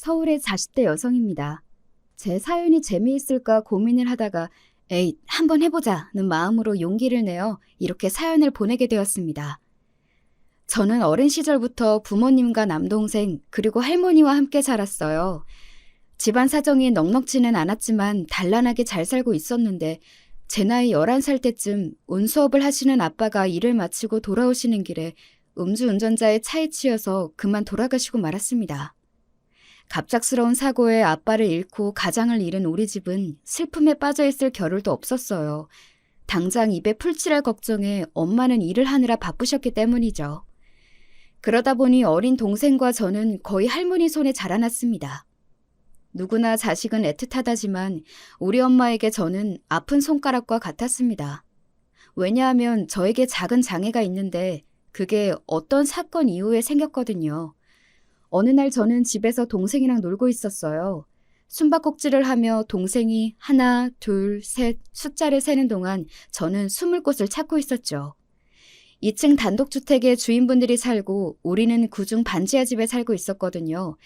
서울의 40대 여성입니다. 제 사연이 재미있을까 고민을 하다가 에이, 한번 해보자는 마음으로 용기를 내어 이렇게 사연을 보내게 되었습니다. 저는 어린 시절부터 부모님과 남동생 그리고 할머니와 함께 살았어요. 집안 사정이 넉넉지는 않았지만 단란하게 잘 살고 있었는데 제 나이 11살 때쯤 운수업을 하시는 아빠가 일을 마치고 돌아오시는 길에 음주운전자의 차에 치여서 그만 돌아가시고 말았습니다. 갑작스러운 사고에 아빠를 잃고 가장을 잃은 우리 집은 슬픔에 빠져있을 겨를도 없었어요. 당장 입에 풀칠할 걱정에 엄마는 일을 하느라 바쁘셨기 때문이죠. 그러다 보니 어린 동생과 저는 거의 할머니 손에 자라났습니다. 누구나 자식은 애틋하다지만 우리 엄마에게 저는 아픈 손가락과 같았습니다. 왜냐하면 저에게 작은 장애가 있는데 그게 어떤 사건 이후에 생겼거든요. 어느 날 저는 집에서 동생이랑 놀고 있었어요. 숨바꼭질을 하며 동생이 하나, 둘, 셋 숫자를 세는 동안 저는 숨을 곳을 찾고 있었죠. 2층 단독주택에 주인분들이 살고 우리는 그중 반지하 집에 살고 있었거든요.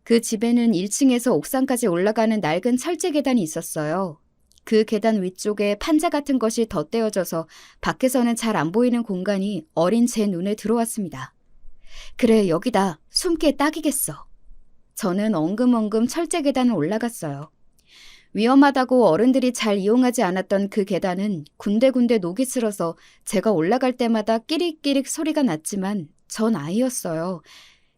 그 집에는 1층에서 옥상까지 올라가는 낡은 철제 계단이 있었어요. 그 계단 위쪽에 판자 같은 것이 덧대어져서 밖에서는 잘 안 보이는 공간이 어린 제 눈에 들어왔습니다. 그래, 여기다. 숨기에 딱이겠어. 저는 엉금엉금 철제 계단을 올라갔어요. 위험하다고 어른들이 잘 이용하지 않았던 그 계단은 군데군데 녹이 슬어서 제가 올라갈 때마다 끼릭끼릭 소리가 났지만 전 아이였어요.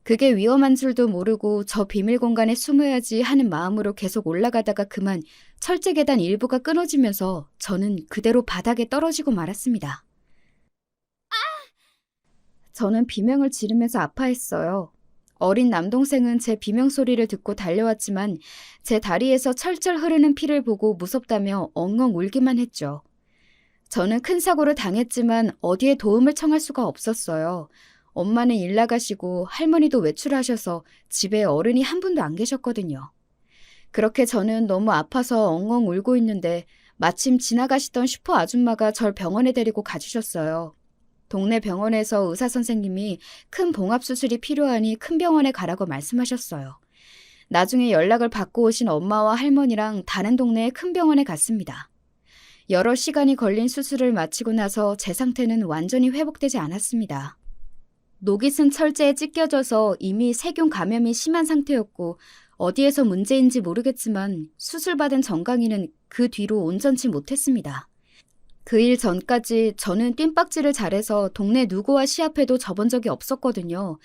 그게 위험한 줄도 모르고 저 비밀 공간에 숨어야지 하는 마음으로 계속 올라가다가 그만 철제 계단 일부가 끊어지면서 저는 그대로 바닥에 떨어지고 말았습니다. 저는 비명을 지르면서 아파했어요. 어린 남동생은 제 비명 소리를 듣고 달려왔지만 제 다리에서 철철 흐르는 피를 보고 무섭다며 엉엉 울기만 했죠. 저는 큰 사고를 당했지만 어디에 도움을 청할 수가 없었어요. 엄마는 일 나가시고 할머니도 외출하셔서 집에 어른이 한 분도 안 계셨거든요. 그렇게 저는 너무 아파서 엉엉 울고 있는데 마침 지나가시던 슈퍼 아줌마가 절 병원에 데리고 가주셨어요. 동네 병원에서 의사 선생님이 큰 봉합수술이 필요하니 큰 병원에 가라고 말씀하셨어요. 나중에 연락을 받고 오신 엄마와 할머니랑 다른 동네의 큰 병원에 갔습니다. 여러 시간이 걸린 수술을 마치고 나서 제 상태는 완전히 회복되지 않았습니다. 녹이 쓴 철제에 찢겨져서 이미 세균 감염이 심한 상태였고 어디에서 문제인지 모르겠지만 수술받은 정강이는 그 뒤로 온전치 못했습니다. 그 일 전까지 저는 뜀박질을 잘해서 동네 누구와 시합해도 져본 적이 없었거든요.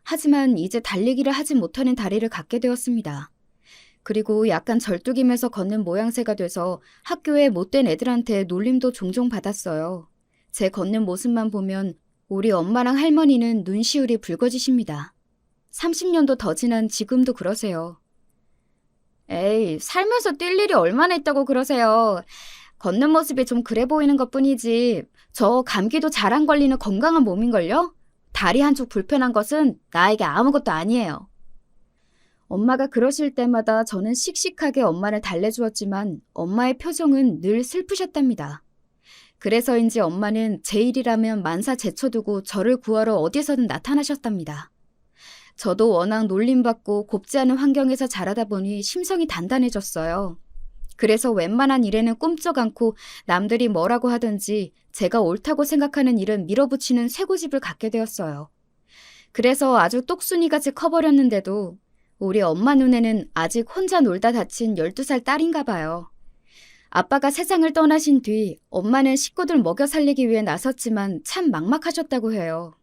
하지만 이제 달리기를 하지 못하는 다리를 갖게 되었습니다. 그리고 약간 절뚝이면서 걷는 모양새가 돼서 학교에 못된 애들한테 놀림도 종종 받았어요. 제 걷는 모습만 보면 우리 엄마랑 할머니는 눈시울이 붉어지십니다. 30년도 더 지난 지금도 그러세요. 에이, 살면서 뛸 일이 얼마나 있다고 그러세요. 걷는 모습이 좀 그래 보이는 것뿐이지 저 감기도 잘 안 걸리는 건강한 몸인걸요? 다리 한쪽 불편한 것은 나에게 아무것도 아니에요. 엄마가 그러실 때마다 저는 씩씩하게 엄마를 달래주었지만 엄마의 표정은 늘 슬프셨답니다. 그래서인지 엄마는 제 일이라면 만사 제쳐두고 저를 구하러 어디서든 나타나셨답니다. 저도 워낙 놀림받고 곱지 않은 환경에서 자라다 보니 심성이 단단해졌어요. 그래서 웬만한 일에는 꿈쩍 않고 남들이 뭐라고 하든지 제가 옳다고 생각하는 일은 밀어붙이는 쇠고집을 갖게 되었어요. 그래서 아주 똑순이같이 커버렸는데도 우리 엄마 눈에는 아직 혼자 놀다 다친 12살 딸인가 봐요. 아빠가 세상을 떠나신 뒤 엄마는 식구들 먹여 살리기 위해 나섰지만 참 막막하셨다고 해요.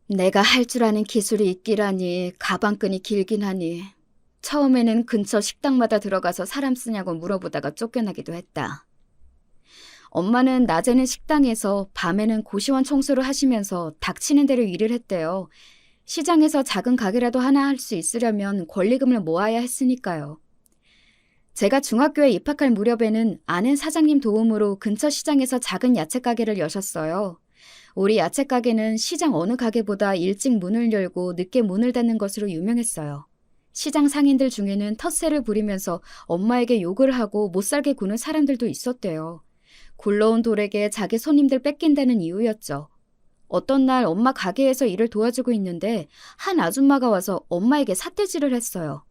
내가 할 줄 아는 기술이 있기라니 가방끈이 길긴 하니 처음에는 근처 식당마다 들어가서 사람 쓰냐고 물어보다가 쫓겨나기도 했다. 엄마는 낮에는 식당에서 밤에는 고시원 청소를 하시면서 닥치는 대로 일을 했대요. 시장에서 작은 가게라도 하나 할 수 있으려면 권리금을 모아야 했으니까요. 제가 중학교에 입학할 무렵에는 아는 사장님 도움으로 근처 시장에서 작은 야채 가게를 여셨어요. 우리 야채 가게는 시장 어느 가게보다 일찍 문을 열고 늦게 문을 닫는 것으로 유명했어요. 시장 상인들 중에는 텃세를 부리면서 엄마에게 욕을 하고 못살게 구는 사람들도 있었대요. 굴러온 돌에게 자기 손님들 뺏긴다는 이유였죠. 어떤 날 엄마 가게에서 일을 도와주고 있는데 한 아줌마가 와서 엄마에게 삿대질을 했어요.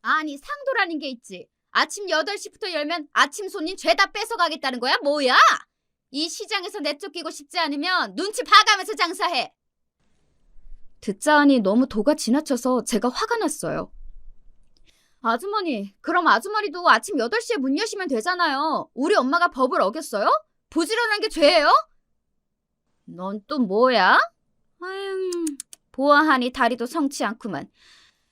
아니, 상도라는 게 있지. 아침 8시부터 열면 아침 손님 죄다 뺏어가겠다는 거야? 뭐야? 이 시장에서 내쫓기고 싶지 않으면 눈치 봐가면서 장사해. 듣자 하니 너무 도가 지나쳐서 제가 화가 났어요. 아주머니, 그럼 아주머니도 아침 8시에 문 여시면 되잖아요. 우리 엄마가 법을 어겼어요? 부지런한 게 죄예요? 넌 또 뭐야? 아유, 보아하니 다리도 성치 않구만.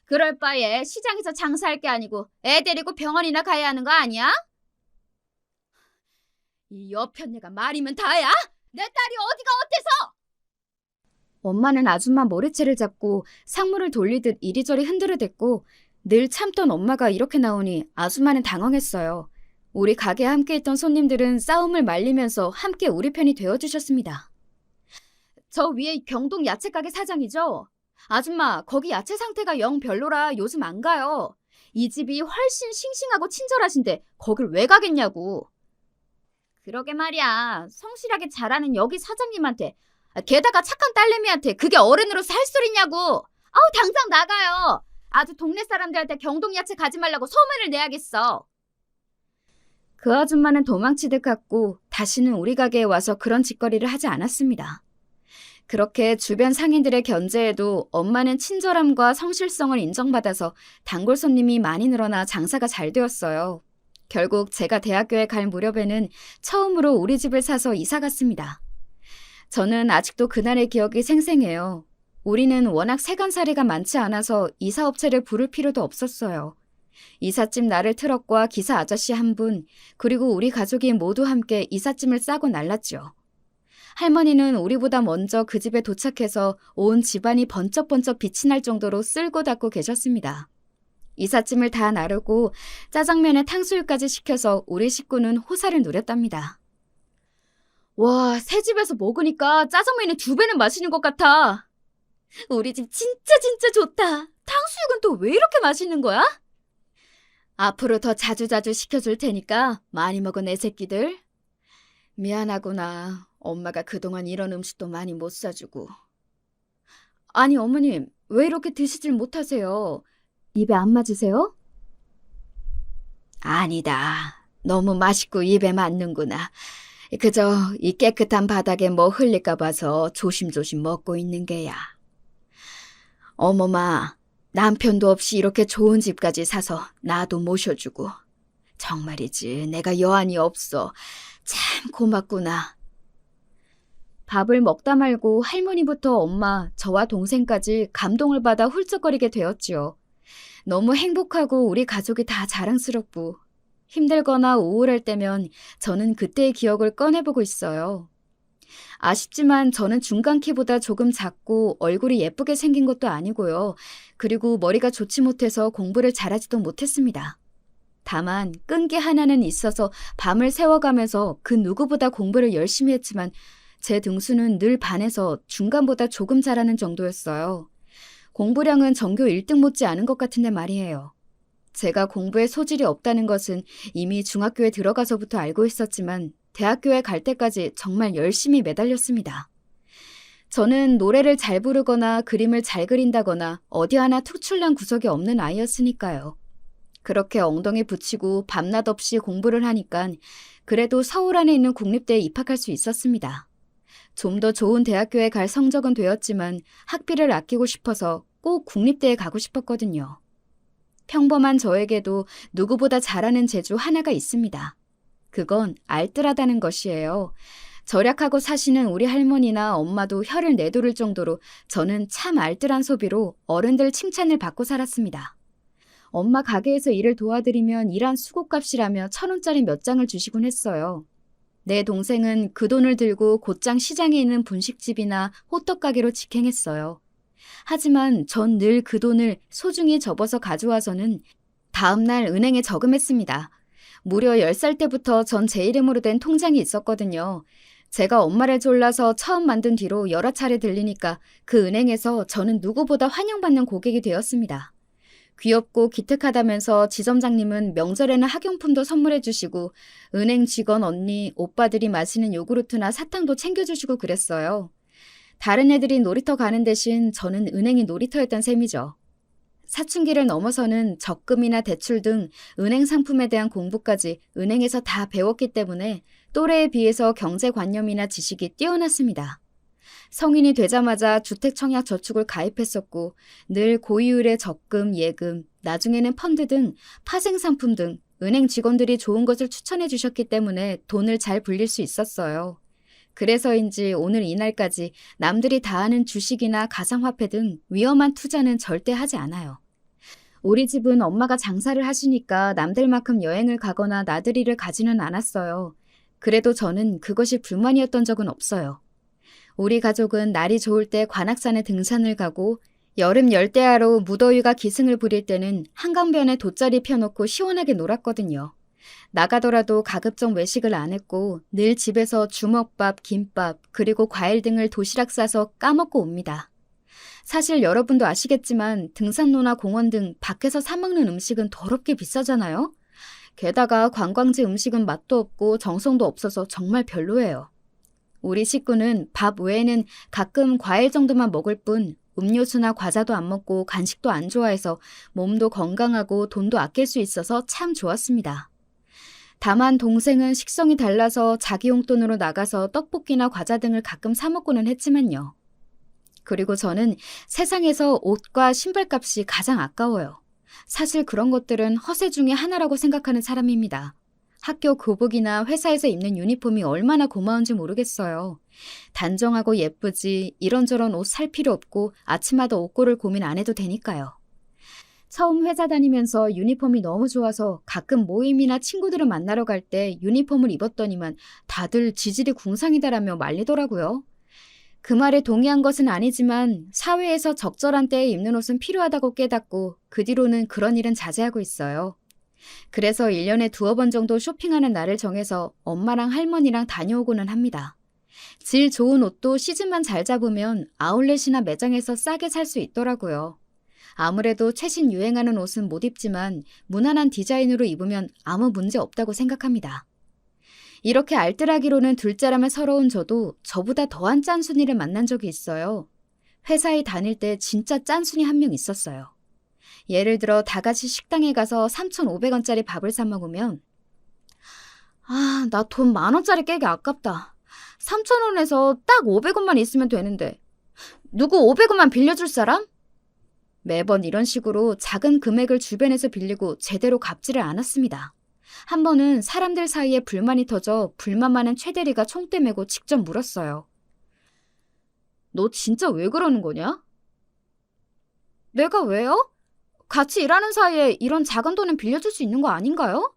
그럴 바에 시장에서 장사할 게 아니고 애 데리고 병원이나 가야 하는 거 아니야? 이 여편네가 말이면 다야? 내 딸이 어디가 어때서? 엄마는 아줌마 머리채를 잡고 상무를 돌리듯 이리저리 흔들어댔고 늘 참던 엄마가 이렇게 나오니 아줌마는 당황했어요. 우리 가게에 함께 있던 손님들은 싸움을 말리면서 함께 우리 편이 되어주셨습니다. 저 위에 경동 야채가게 사장이죠? 아줌마, 거기 야채 상태가 영 별로라 요즘 안 가요. 이 집이 훨씬 싱싱하고 친절하신데 거길 왜 가겠냐고. 그러게 말이야. 성실하게 잘하는 여기 사장님한테, 게다가 착한 딸내미한테 그게 어른으로서 할 소리냐고. 아우, 당장 나가요. 아주 동네 사람들한테 경동 야채 가지 말라고 소문을 내야겠어. 그 아줌마는 도망치듯 갔고 다시는 우리 가게에 와서 그런 짓거리를 하지 않았습니다. 그렇게 주변 상인들의 견제에도 엄마는 친절함과 성실성을 인정받아서 단골 손님이 많이 늘어나 장사가 잘 되었어요. 결국 제가 대학교에 갈 무렵에는 처음으로 우리 집을 사서 이사 갔습니다. 저는 아직도 그날의 기억이 생생해요. 우리는 워낙 세간살이가 많지 않아서 이사업체를 부를 필요도 없었어요. 이삿짐 나를 트럭과 기사 아저씨 한 분, 그리고 우리 가족이 모두 함께 이삿짐을 싸고 날랐죠. 할머니는 우리보다 먼저 그 집에 도착해서 온 집안이 번쩍번쩍 빛이 날 정도로 쓸고 닦고 계셨습니다. 이삿짐을 다 나르고 짜장면에 탕수육까지 시켜서 우리 식구는 호사를 누렸답니다. 와, 새 집에서 먹으니까 짜장면이 2배는 맛있는 것 같아. 우리 집 진짜 좋다. 탕수육은 또 왜 이렇게 맛있는 거야? 앞으로 더 자주자주 시켜줄 테니까 많이 먹어 내 새끼들. 미안하구나. 엄마가 그동안 이런 음식도 많이 못 사주고. 아니 어머님, 왜 이렇게 드시질 못하세요? 입에 안 맞으세요? 아니다. 너무 맛있고 입에 맞는구나. 그저 이 깨끗한 바닥에 뭐 흘릴까 봐서 조심조심 먹고 있는 게야. 어머마, 남편도 없이 이렇게 좋은 집까지 사서 나도 모셔주고. 정말이지 내가 여한이 없어. 참 고맙구나. 밥을 먹다 말고 할머니부터 엄마, 저와 동생까지 감동을 받아 훌쩍거리게 되었지요. 너무 행복하고 우리 가족이 다 자랑스럽고 힘들거나 우울할 때면 저는 그때의 기억을 꺼내보고 있어요. 아쉽지만 저는 중간 키보다 조금 작고 얼굴이 예쁘게 생긴 것도 아니고요. 그리고 머리가 좋지 못해서 공부를 잘하지도 못했습니다. 다만 끈기 하나는 있어서 밤을 새워가면서 그 누구보다 공부를 열심히 했지만 제 등수는 늘 반에서 중간보다 조금 잘하는 정도였어요. 공부량은 전교 1등 못지 않은 것 같은데 말이에요. 제가 공부에 소질이 없다는 것은 이미 중학교에 들어가서부터 알고 있었지만 대학교에 갈 때까지 정말 열심히 매달렸습니다. 저는 노래를 잘 부르거나 그림을 잘 그린다거나 어디 하나 특출난 구석이 없는 아이였으니까요. 그렇게 엉덩이 붙이고 밤낮 없이 공부를 하니까 그래도 서울 안에 있는 국립대에 입학할 수 있었습니다. 좀 더 좋은 대학교에 갈 성적은 되었지만 학비를 아끼고 싶어서 꼭 국립대에 가고 싶었거든요. 평범한 저에게도 누구보다 잘하는 재주 하나가 있습니다. 그건 알뜰하다는 것이에요. 절약하고 사시는 우리 할머니나 엄마도 혀를 내두를 정도로 저는 참 알뜰한 소비로 어른들 칭찬을 받고 살았습니다. 엄마 가게에서 일을 도와드리면 일한 수고값이라며 1,000원짜리 몇 장을 주시곤 했어요. 내 동생은 그 돈을 들고 곧장 시장에 있는 분식집이나 호떡 가게로 직행했어요. 하지만 전 늘 그 돈을 소중히 접어서 가져와서는 다음날 은행에 저금했습니다. 무려 10살 때부터 전 제 이름으로 된 통장이 있었거든요. 제가 엄마를 졸라서 처음 만든 뒤로 여러 차례 들리니까 그 은행에서 저는 누구보다 환영받는 고객이 되었습니다. 귀엽고 기특하다면서 지점장님은 명절에는 학용품도 선물해 주시고 은행 직원 언니, 오빠들이 마시는 요구르트나 사탕도 챙겨주시고 그랬어요. 다른 애들이 놀이터 가는 대신 저는 은행이 놀이터였던 셈이죠. 사춘기를 넘어서는 적금이나 대출 등 은행 상품에 대한 공부까지 은행에서 다 배웠기 때문에 또래에 비해서 경제관념이나 지식이 뛰어났습니다. 성인이 되자마자 주택청약저축을 가입했었고 늘 고이율의 적금, 예금, 나중에는 펀드 등 파생상품 등 은행 직원들이 좋은 것을 추천해 주셨기 때문에 돈을 잘 불릴 수 있었어요. 그래서인지 오늘 이날까지 남들이 다 하는 주식이나 가상화폐 등 위험한 투자는 절대 하지 않아요. 우리 집은 엄마가 장사를 하시니까 남들만큼 여행을 가거나 나들이를 가지는 않았어요. 그래도 저는 그것이 불만이었던 적은 없어요. 우리 가족은 날이 좋을 때 관악산에 등산을 가고 여름 열대야로 무더위가 기승을 부릴 때는 한강변에 돗자리 펴놓고 시원하게 놀았거든요. 나가더라도 가급적 외식을 안 했고 늘 집에서 주먹밥, 김밥, 그리고 과일 등을 도시락 싸서 까먹고 옵니다. 사실 여러분도 아시겠지만 등산로나 공원 등 밖에서 사 먹는 음식은 더럽게 비싸잖아요? 게다가 관광지 음식은 맛도 없고 정성도 없어서 정말 별로예요. 우리 식구는 밥 외에는 가끔 과일 정도만 먹을 뿐 음료수나 과자도 안 먹고 간식도 안 좋아해서 몸도 건강하고 돈도 아낄 수 있어서 참 좋았습니다. 다만 동생은 식성이 달라서 자기 용돈으로 나가서 떡볶이나 과자 등을 가끔 사 먹고는 했지만요. 그리고 저는 세상에서 옷과 신발값이 가장 아까워요. 사실 그런 것들은 허세 중에 하나라고 생각하는 사람입니다. 학교 교복이나 회사에서 입는 유니폼이 얼마나 고마운지 모르겠어요. 단정하고 예쁘지 이런저런 옷 살 필요 없고 아침마다 옷 고를 고민 안 해도 되니까요. 처음 회사 다니면서 유니폼이 너무 좋아서 가끔 모임이나 친구들을 만나러 갈 때 유니폼을 입었더니만 다들 지질이 궁상이다라며 말리더라고요. 그 말에 동의한 것은 아니지만 사회에서 적절한 때에 입는 옷은 필요하다고 깨닫고 그 뒤로는 그런 일은 자제하고 있어요. 그래서 1년에 2번 정도 쇼핑하는 날을 정해서 엄마랑 할머니랑 다녀오고는 합니다. 질 좋은 옷도 시즌만 잘 잡으면 아울렛이나 매장에서 싸게 살 수 있더라고요. 아무래도 최신 유행하는 옷은 못 입지만 무난한 디자인으로 입으면 아무 문제 없다고 생각합니다. 이렇게 알뜰하기로는 둘째라며 서러운 저도 저보다 더한 짠순이를 만난 적이 있어요. 회사에 다닐 때 진짜 짠순이 한 명 있었어요. 예를 들어 다 같이 식당에 가서 3,500원짜리 밥을 사 먹으면 나 돈 10,000원짜리 깨기 아깝다. 3,000원에서 딱 500원만 있으면 되는데 누구 500원만 빌려줄 사람? 매번 이런 식으로 작은 금액을 주변에서 빌리고 제대로 갚지를 않았습니다. 한 번은 사람들 사이에 불만이 터져 불만 많은 최대리가 총대 메고 직접 물었어요. 너 진짜 왜 그러는 거냐? 내가 왜요? 같이 일하는 사이에 이런 작은 돈은 빌려줄 수 있는 거 아닌가요?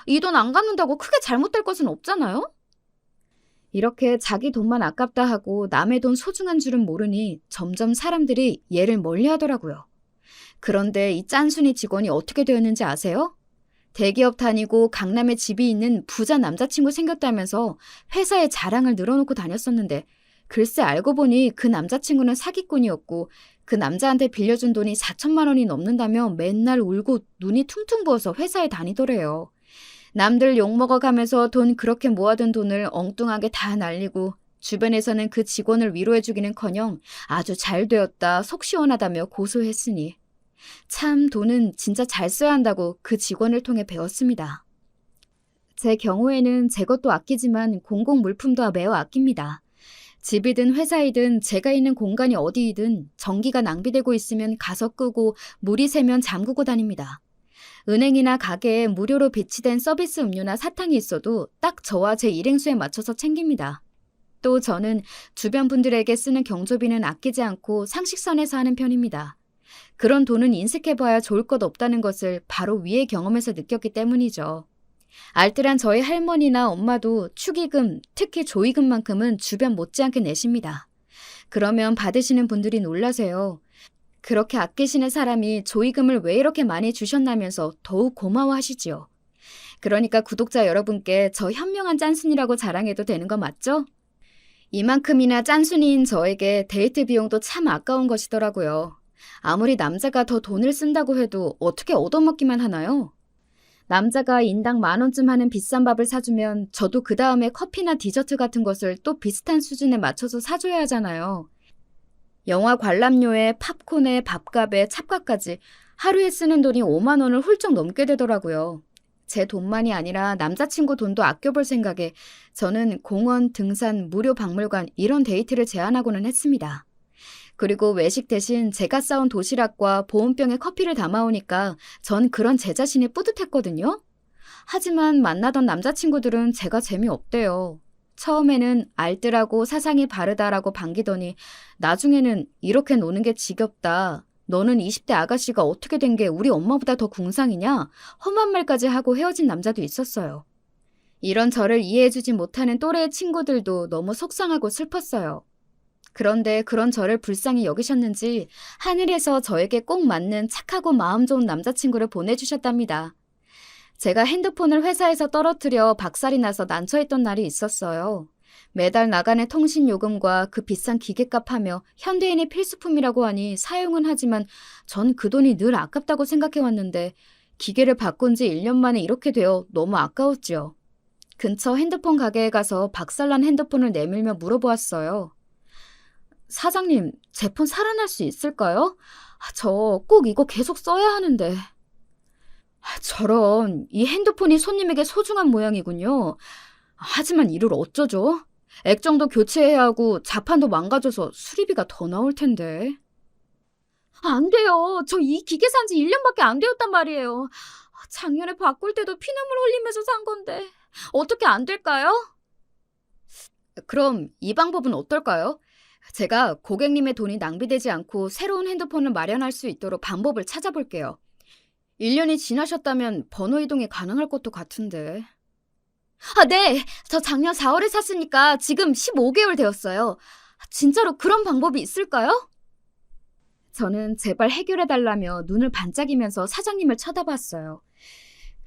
이 돈 안 갚는다고 크게 잘못될 것은 없잖아요? 이렇게 자기 돈만 아깝다 하고 남의 돈 소중한 줄은 모르니 점점 사람들이 얘를 멀리하더라고요. 그런데 이 짠순이 직원이 어떻게 되었는지 아세요? 대기업 다니고 강남에 집이 있는 부자 남자친구 생겼다면서 회사에 자랑을 늘어놓고 다녔었는데 글쎄 알고 보니 그 남자친구는 사기꾼이었고 그 남자한테 빌려준 돈이 4천만 원이 넘는다며 맨날 울고 눈이 퉁퉁 부어서 회사에 다니더래요. 남들 욕먹어가면서 돈 그렇게 모아둔 돈을 엉뚱하게 다 날리고 주변에서는 그 직원을 위로해주기는커녕 아주 잘 되었다, 속 시원하다며 고소했으니 참 돈은 진짜 잘 써야 한다고 그 직원을 통해 배웠습니다. 제 경우에는 제 것도 아끼지만 공공 물품도 매우 아낍니다. 집이든 회사이든 제가 있는 공간이 어디이든 전기가 낭비되고 있으면 가서 끄고 물이 새면 잠그고 다닙니다. 은행이나 가게에 무료로 비치된 서비스 음료나 사탕이 있어도 딱 저와 제 일행수에 맞춰서 챙깁니다. 또 저는 주변 분들에게 쓰는 경조비는 아끼지 않고 상식선에서 하는 편입니다. 그런 돈은 인색해봐야 좋을 것 없다는 것을 바로 위의 경험에서 느꼈기 때문이죠. 알뜰한 저희 할머니나 엄마도 축의금, 특히 조의금만큼은 주변 못지않게 내십니다. 그러면 받으시는 분들이 놀라세요. 그렇게 아끼시는 사람이 조의금을 왜 이렇게 많이 주셨나면서 더욱 고마워하시지요. 그러니까 구독자 여러분께 저 현명한 짠순이라고 자랑해도 되는 거 맞죠? 이만큼이나 짠순이인 저에게 데이트 비용도 참 아까운 것이더라고요. 아무리 남자가 더 돈을 쓴다고 해도 어떻게 얻어먹기만 하나요? 남자가 인당 10,000원쯤 하는 비싼 밥을 사주면 저도 그 다음에 커피나 디저트 같은 것을 또 비슷한 수준에 맞춰서 사줘야 하잖아요. 영화 관람료에 팝콘에 밥값에 찹값까지 하루에 쓰는 돈이 5만 원을 훌쩍 넘게 되더라고요. 제 돈만이 아니라 남자친구 돈도 아껴볼 생각에 저는 공원, 등산, 무료 박물관 이런 데이트를 제안하고는 했습니다. 그리고 외식 대신 제가 싸온 도시락과 보온병에 커피를 담아오니까 전 그런 제 자신이 뿌듯했거든요. 하지만 만나던 남자친구들은 제가 재미없대요. 처음에는 알뜰하고 사상이 바르다라고 반기더니 나중에는 이렇게 노는 게 지겹다. 너는 20대 아가씨가 어떻게 된 게 우리 엄마보다 더 궁상이냐? 험한 말까지 하고 헤어진 남자도 있었어요. 이런 저를 이해해주지 못하는 또래의 친구들도 너무 속상하고 슬펐어요. 그런데 그런 저를 불쌍히 여기셨는지 하늘에서 저에게 꼭 맞는 착하고 마음 좋은 남자친구를 보내주셨답니다. 제가 핸드폰을 회사에서 떨어뜨려 박살이 나서 난처했던 날이 있었어요. 매달 나가는 통신 요금과 그 비싼 기계값 하며 현대인의 필수품이라고 하니 사용은 하지만 전 그 돈이 늘 아깝다고 생각해왔는데 기계를 바꾼 지 1년 만에 이렇게 되어 너무 아까웠지요. 근처 핸드폰 가게에 가서 박살난 핸드폰을 내밀며 물어보았어요. 사장님, 제 폰 살아날 수 있을까요? 저 꼭 이거 계속 써야 하는데. 저런, 이 핸드폰이 손님에게 소중한 모양이군요. 하지만 이를 어쩌죠? 액정도 교체해야 하고 자판도 망가져서 수리비가 더 나올 텐데. 안 돼요. 저 이 기계 산 지 1년밖에 안 되었단 말이에요. 작년에 바꿀 때도 피눈물 흘리면서 산 건데 어떻게 안 될까요? 그럼 이 방법은 어떨까요? 제가 고객님의 돈이 낭비되지 않고 새로운 핸드폰을 마련할 수 있도록 방법을 찾아볼게요. 1년이 지나셨다면 번호 이동이 가능할 것도 같은데. 네. 저 작년 4월에 샀으니까 지금 15개월 되었어요. 진짜로 그런 방법이 있을까요? 저는 제발 해결해달라며 눈을 반짝이면서 사장님을 쳐다봤어요.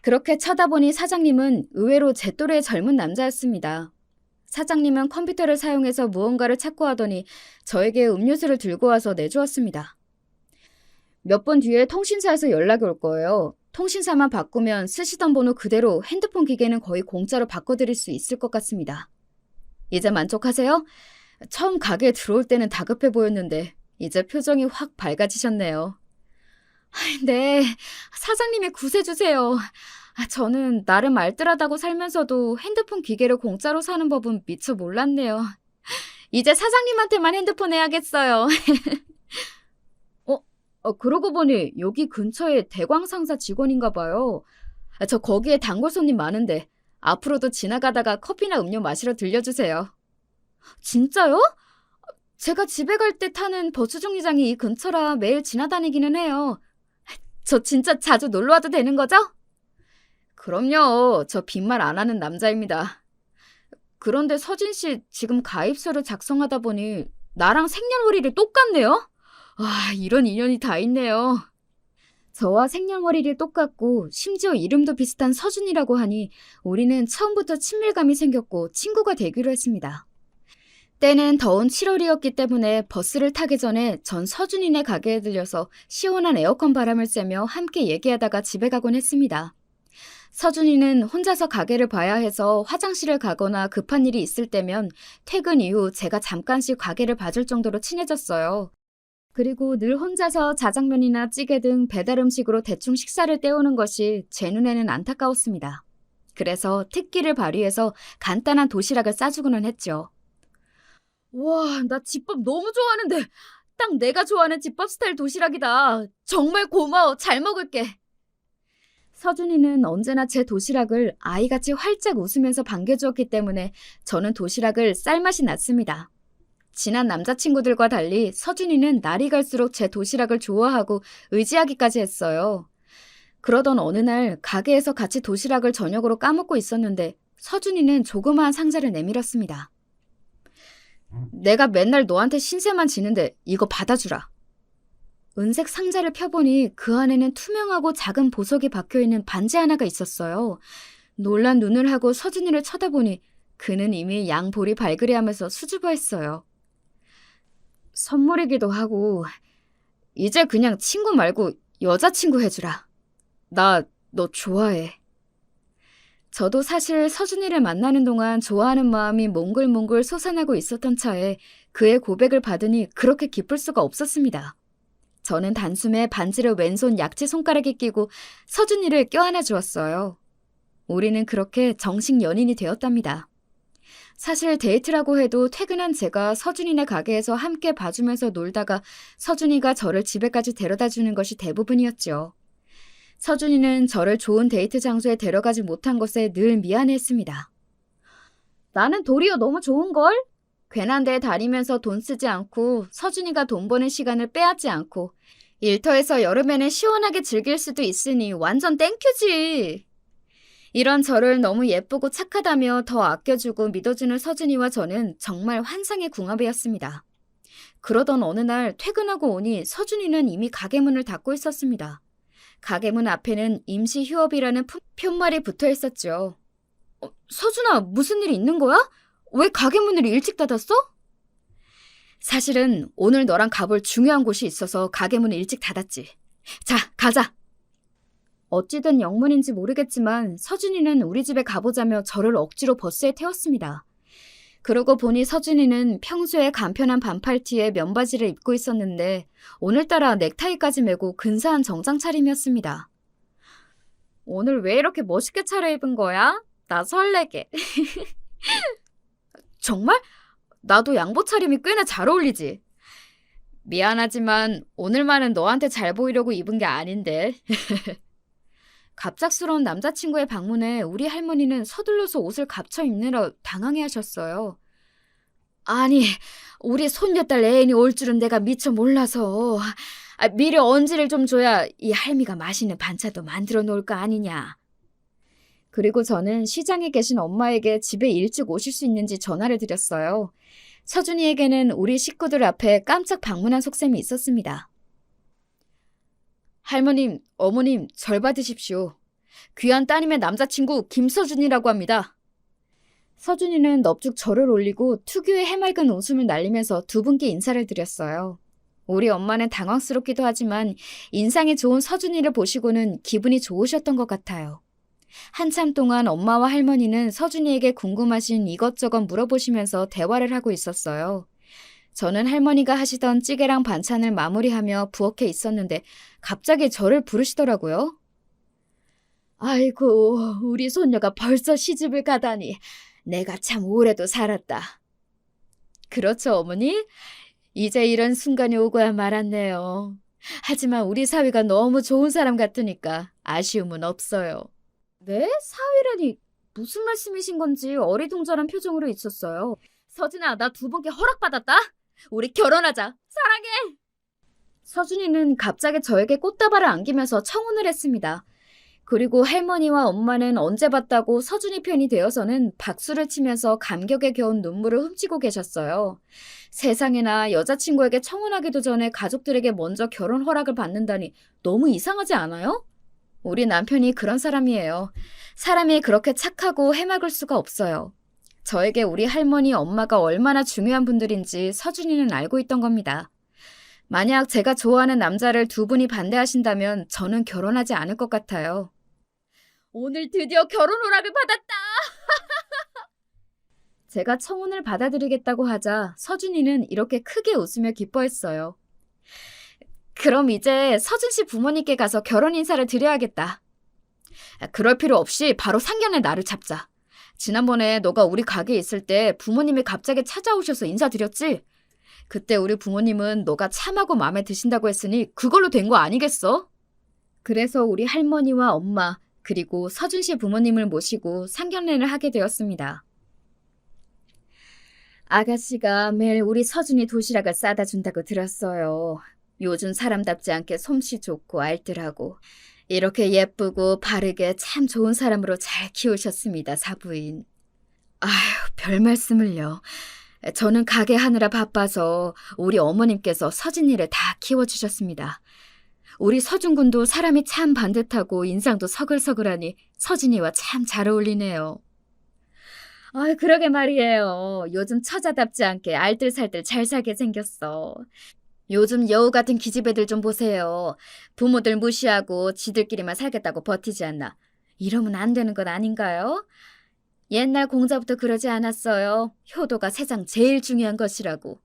그렇게 쳐다보니 사장님은 의외로 제 또래의 젊은 남자였습니다. 사장님은 컴퓨터를 사용해서 무언가를 찾고 하더니 저에게 음료수를 들고 와서 내주었습니다. 몇 분 뒤에 통신사에서 연락이 올 거예요. 통신사만 바꾸면 쓰시던 번호 그대로 핸드폰 기계는 거의 공짜로 바꿔드릴 수 있을 것 같습니다. 이제 만족하세요? 처음 가게에 들어올 때는 다급해 보였는데 이제 표정이 확 밝아지셨네요. 네, 사장님이 구세주세요. 저는 나름 알뜰하다고 살면서도 핸드폰 기계를 공짜로 사는 법은 미처 몰랐네요. 이제 사장님한테만 핸드폰 해야겠어요. 그러고 보니 여기 근처에 대광상사 직원인가 봐요. 저 거기에 단골 손님 많은데 앞으로도 지나가다가 커피나 음료 마시러 들려주세요. 진짜요? 제가 집에 갈 때 타는 버스 정류장이 이 근처라 매일 지나다니기는 해요. 저 진짜 자주 놀러 와도 되는 거죠? 그럼요. 저 빈말 안 하는 남자입니다. 그런데 서진 씨 지금 가입서를 작성하다 보니 나랑 생년월일이 똑같네요? 이런 인연이 다 있네요. 저와 생년월일이 똑같고 심지어 이름도 비슷한 서준이라고 하니 우리는 처음부터 친밀감이 생겼고 친구가 되기로 했습니다. 때는 더운 7월이었기 때문에 버스를 타기 전에 전 서준이네 가게에 들려서 시원한 에어컨 바람을 쐬며 함께 얘기하다가 집에 가곤 했습니다. 서준이는 혼자서 가게를 봐야 해서 화장실을 가거나 급한 일이 있을 때면 퇴근 이후 제가 잠깐씩 가게를 봐줄 정도로 친해졌어요. 그리고 늘 혼자서 자장면이나 찌개 등 배달 음식으로 대충 식사를 때우는 것이 제 눈에는 안타까웠습니다. 그래서 특기를 발휘해서 간단한 도시락을 싸주고는 했죠. 와, 나 집밥 너무 좋아하는데 딱 내가 좋아하는 집밥 스타일 도시락이다. 정말 고마워. 잘 먹을게. 서준이는 언제나 제 도시락을 아이같이 활짝 웃으면서 반겨주었기 때문에 저는 도시락을 쌀맛이 났습니다. 친한 남자친구들과 달리 서준이는 날이 갈수록 제 도시락을 좋아하고 의지하기까지 했어요. 그러던 어느 날 가게에서 같이 도시락을 저녁으로 까먹고 있었는데 서준이는 조그마한 상자를 내밀었습니다. 내가 맨날 너한테 신세만 지는데 이거 받아주라. 은색 상자를 펴보니 그 안에는 투명하고 작은 보석이 박혀있는 반지 하나가 있었어요. 놀란 눈을 하고 서준이를 쳐다보니 그는 이미 양볼이 발그레하면서 수줍어했어요. 선물이기도 하고 이제 그냥 친구 말고 여자친구 해주라. 나 너 좋아해. 저도 사실 서준이를 만나는 동안 좋아하는 마음이 몽글몽글 솟아나고 있었던 차에 그의 고백을 받으니 그렇게 기쁠 수가 없었습니다. 저는 단숨에 반지를 왼손 약지 손가락에 끼고 서준이를 껴안아 주었어요. 우리는 그렇게 정식 연인이 되었답니다. 사실 데이트라고 해도 퇴근한 제가 서준이네 가게에서 함께 봐주면서 놀다가 서준이가 저를 집에까지 데려다 주는 것이 대부분이었죠. 서준이는 저를 좋은 데이트 장소에 데려가지 못한 것에 늘 미안해했습니다. 나는 도리어 너무 좋은걸? 괜한 데에 다니면서 돈 쓰지 않고 서준이가 돈 버는 시간을 빼앗지 않고 일터에서 여름에는 시원하게 즐길 수도 있으니 완전 땡큐지. 이런 저를 너무 예쁘고 착하다며 더 아껴주고 믿어주는 서준이와 저는 정말 환상의 궁합이었습니다. 그러던 어느 날 퇴근하고 오니 서준이는 이미 가게 문을 닫고 있었습니다. 가게 문 앞에는 임시 휴업이라는 푯말이 붙어 있었죠. 서준아, 무슨 일이 있는 거야? 왜 가게 문을 일찍 닫았어? 사실은 오늘 너랑 가볼 중요한 곳이 있어서 가게 문을 일찍 닫았지. 자, 가자. 어찌된 영문인지 모르겠지만 서준이는 우리 집에 가보자며 저를 억지로 버스에 태웠습니다. 그러고 보니 서준이는 평소에 간편한 반팔티에 면바지를 입고 있었는데 오늘따라 넥타이까지 메고 근사한 정장 차림이었습니다. 오늘 왜 이렇게 멋있게 차려입은 거야? 나 설레게. 정말? 나도 양복 차림이 꽤나 잘 어울리지. 미안하지만 오늘만은 너한테 잘 보이려고 입은 게 아닌데. 갑작스러운 남자친구의 방문에 우리 할머니는 서둘러서 옷을 갖춰 입느라 당황해하셨어요. 아니, 우리 손녀딸 애인이 올 줄은 내가 미처 몰라서 미리 언지를 좀 줘야 이 할미가 맛있는 반찬도 만들어 놓을 거 아니냐. 그리고 저는 시장에 계신 엄마에게 집에 일찍 오실 수 있는지 전화를 드렸어요. 서준이에게는 우리 식구들 앞에 깜짝 방문한 속셈이 있었습니다. 할머님, 어머님, 절 받으십시오. 귀한 따님의 남자친구 김서준이라고 합니다. 서준이는 넙죽 절을 올리고 특유의 해맑은 웃음을 날리면서 두 분께 인사를 드렸어요. 우리 엄마는 당황스럽기도 하지만 인상이 좋은 서준이를 보시고는 기분이 좋으셨던 것 같아요. 한참 동안 엄마와 할머니는 서준이에게 궁금하신 이것저것 물어보시면서 대화를 하고 있었어요. 저는 할머니가 하시던 찌개랑 반찬을 마무리하며 부엌에 있었는데 갑자기 저를 부르시더라고요. 아이고, 우리 손녀가 벌써 시집을 가다니 내가 참 오래도 살았다. 그렇죠, 어머니? 이제 이런 순간이 오고야 말았네요. 하지만 우리 사위가 너무 좋은 사람 같으니까 아쉬움은 없어요. 네? 사위라니 무슨 말씀이신 건지 어리둥절한 표정으로 있었어요. 서준아, 나 두 분께 허락받았다. 우리 결혼하자. 사랑해. 서준이는 갑자기 저에게 꽃다발을 안기면서 청혼을 했습니다. 그리고 할머니와 엄마는 언제 봤다고 서준이 편이 되어서는 박수를 치면서 감격에 겨운 눈물을 훔치고 계셨어요. 세상에나 여자친구에게 청혼하기도 전에 가족들에게 먼저 결혼 허락을 받는다니 너무 이상하지 않아요? 우리 남편이 그런 사람이에요. 사람이 그렇게 착하고 해맑을 수가 없어요. 저에게 우리 할머니, 엄마가 얼마나 중요한 분들인지 서준이는 알고 있던 겁니다. 만약 제가 좋아하는 남자를 두 분이 반대하신다면 저는 결혼하지 않을 것 같아요. 오늘 드디어 결혼 허락을 받았다! 제가 청혼을 받아들이겠다고 하자 서준이는 이렇게 크게 웃으며 기뻐했어요. 그럼 이제 서준 씨 부모님께 가서 결혼 인사를 드려야겠다. 그럴 필요 없이 바로 상견례 날을 잡자. 지난번에 너가 우리 가게에 있을 때 부모님이 갑자기 찾아오셔서 인사드렸지? 그때 우리 부모님은 너가 참하고 마음에 드신다고 했으니 그걸로 된 거 아니겠어? 그래서 우리 할머니와 엄마 그리고 서준 씨 부모님을 모시고 상견례를 하게 되었습니다. 아가씨가 매일 우리 서준이 도시락을 싸다 준다고 들었어요. 요즘 사람답지 않게 솜씨 좋고 알뜰하고 이렇게 예쁘고 바르게 참 좋은 사람으로 잘 키우셨습니다, 사부인. 아휴, 별 말씀을요. 저는 가게 하느라 바빠서 우리 어머님께서 서진이를 다 키워주셨습니다. 우리 서준군도 사람이 참 반듯하고 인상도 서글서글하니 서진이와 참 잘 어울리네요. 그러게 말이에요. 요즘 처자답지 않게 알뜰살뜰 잘 살게 생겼어. 요즘 여우 같은 기집애들 좀 보세요. 부모들 무시하고 지들끼리만 살겠다고 버티지 않나. 이러면 안 되는 것 아닌가요? 옛날 공자부터 그러지 않았어요. 효도가 세상 제일 중요한 것이라고.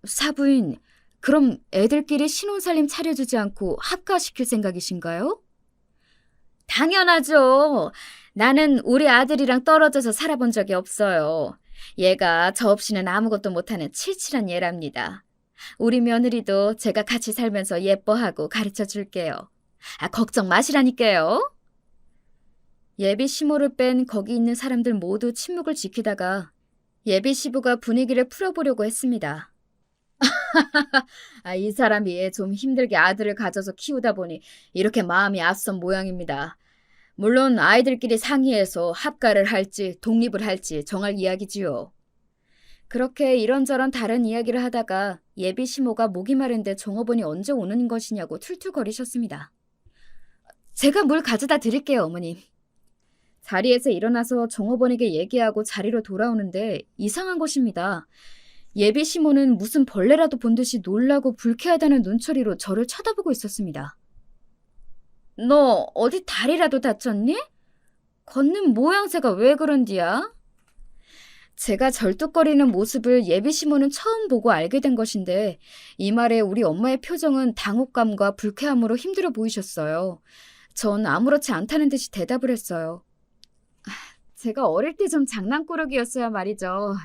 사부인, 그럼 애들끼리 신혼살림 차려주지 않고 합가시킬 생각이신가요? 당연하죠. 나는 우리 아들이랑 떨어져서 살아본 적이 없어요. 얘가 저 없이는 아무것도 못하는 칠칠한 얘랍니다. 우리 며느리도 제가 같이 살면서 예뻐하고 가르쳐 줄게요. 걱정 마시라니까요. 예비 시모를 뺀 거기 있는 사람들 모두 침묵을 지키다가 예비 시부가 분위기를 풀어보려고 했습니다. 이 사람이 좀 힘들게 아들을 가져서 키우다 보니 이렇게 마음이 앞선 모양입니다. 물론 아이들끼리 상의해서 합가를 할지 독립을 할지 정할 이야기지요. 그렇게 이런저런 다른 이야기를 하다가 예비 시모가 목이 마른데 종업원이 언제 오는 것이냐고 툴툴거리셨습니다. 제가 물 가져다 드릴게요, 어머님. 자리에서 일어나서 종업원에게 얘기하고 자리로 돌아오는데 이상한 것입니다. 예비 시모는 무슨 벌레라도 본 듯이 놀라고 불쾌하다는 눈초리로 저를 쳐다보고 있었습니다. 너 어디 다리라도 다쳤니? 걷는 모양새가 왜 그런디야? 제가 절뚝거리는 모습을 예비 시모는 처음 보고 알게 된 것인데 이 말에 우리 엄마의 표정은 당혹감과 불쾌함으로 힘들어 보이셨어요. 전 아무렇지 않다는 듯이 대답을 했어요. 제가 어릴 때 좀 장난꾸러기였어야 말이죠.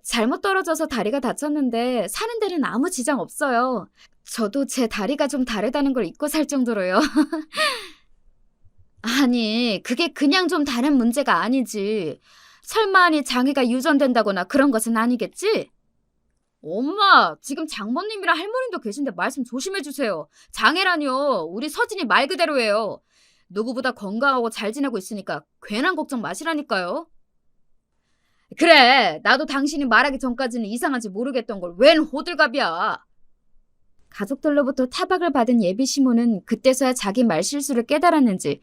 잘못 떨어져서 다리가 다쳤는데 사는 데는 아무 지장 없어요. 저도 제 다리가 좀 다르다는 걸 잊고 살 정도로요. 아니, 그게 그냥 좀 다른 문제가 아니지. 설마하니 장애가 유전된다거나 그런 것은 아니겠지? 엄마, 지금 장모님이랑 할머님도 계신데 말씀 조심해 주세요. 장애라뇨. 우리 서진이 말 그대로예요. 누구보다 건강하고 잘 지내고 있으니까 괜한 걱정 마시라니까요. 그래, 나도 당신이 말하기 전까지는 이상한지 모르겠던 걸 웬 호들갑이야. 가족들로부터 타박을 받은 예비 시모는 그때서야 자기 말실수를 깨달았는지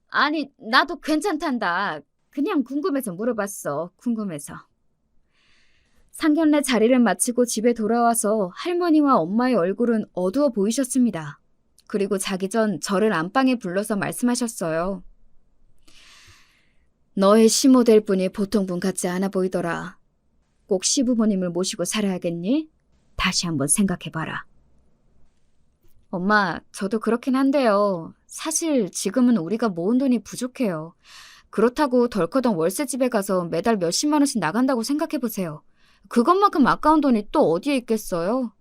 아니, 나도 괜찮단다. 그냥 궁금해서 물어봤어. 궁금해서. 상견례 자리를 마치고 집에 돌아와서 할머니와 엄마의 얼굴은 어두워 보이셨습니다. 그리고 자기 전 저를 안방에 불러서 말씀하셨어요. 너의 시모 될 분이 보통 분 같지 않아 보이더라. 꼭 시부모님을 모시고 살아야겠니? 다시 한번 생각해봐라. 엄마, 저도 그렇긴 한데요. 사실 지금은 우리가 모은 돈이 부족해요. 그렇다고 덜커덩 월세집에 가서 매달 몇십만 원씩 나간다고 생각해보세요. 그것만큼 아까운 돈이 또 어디에 있겠어요?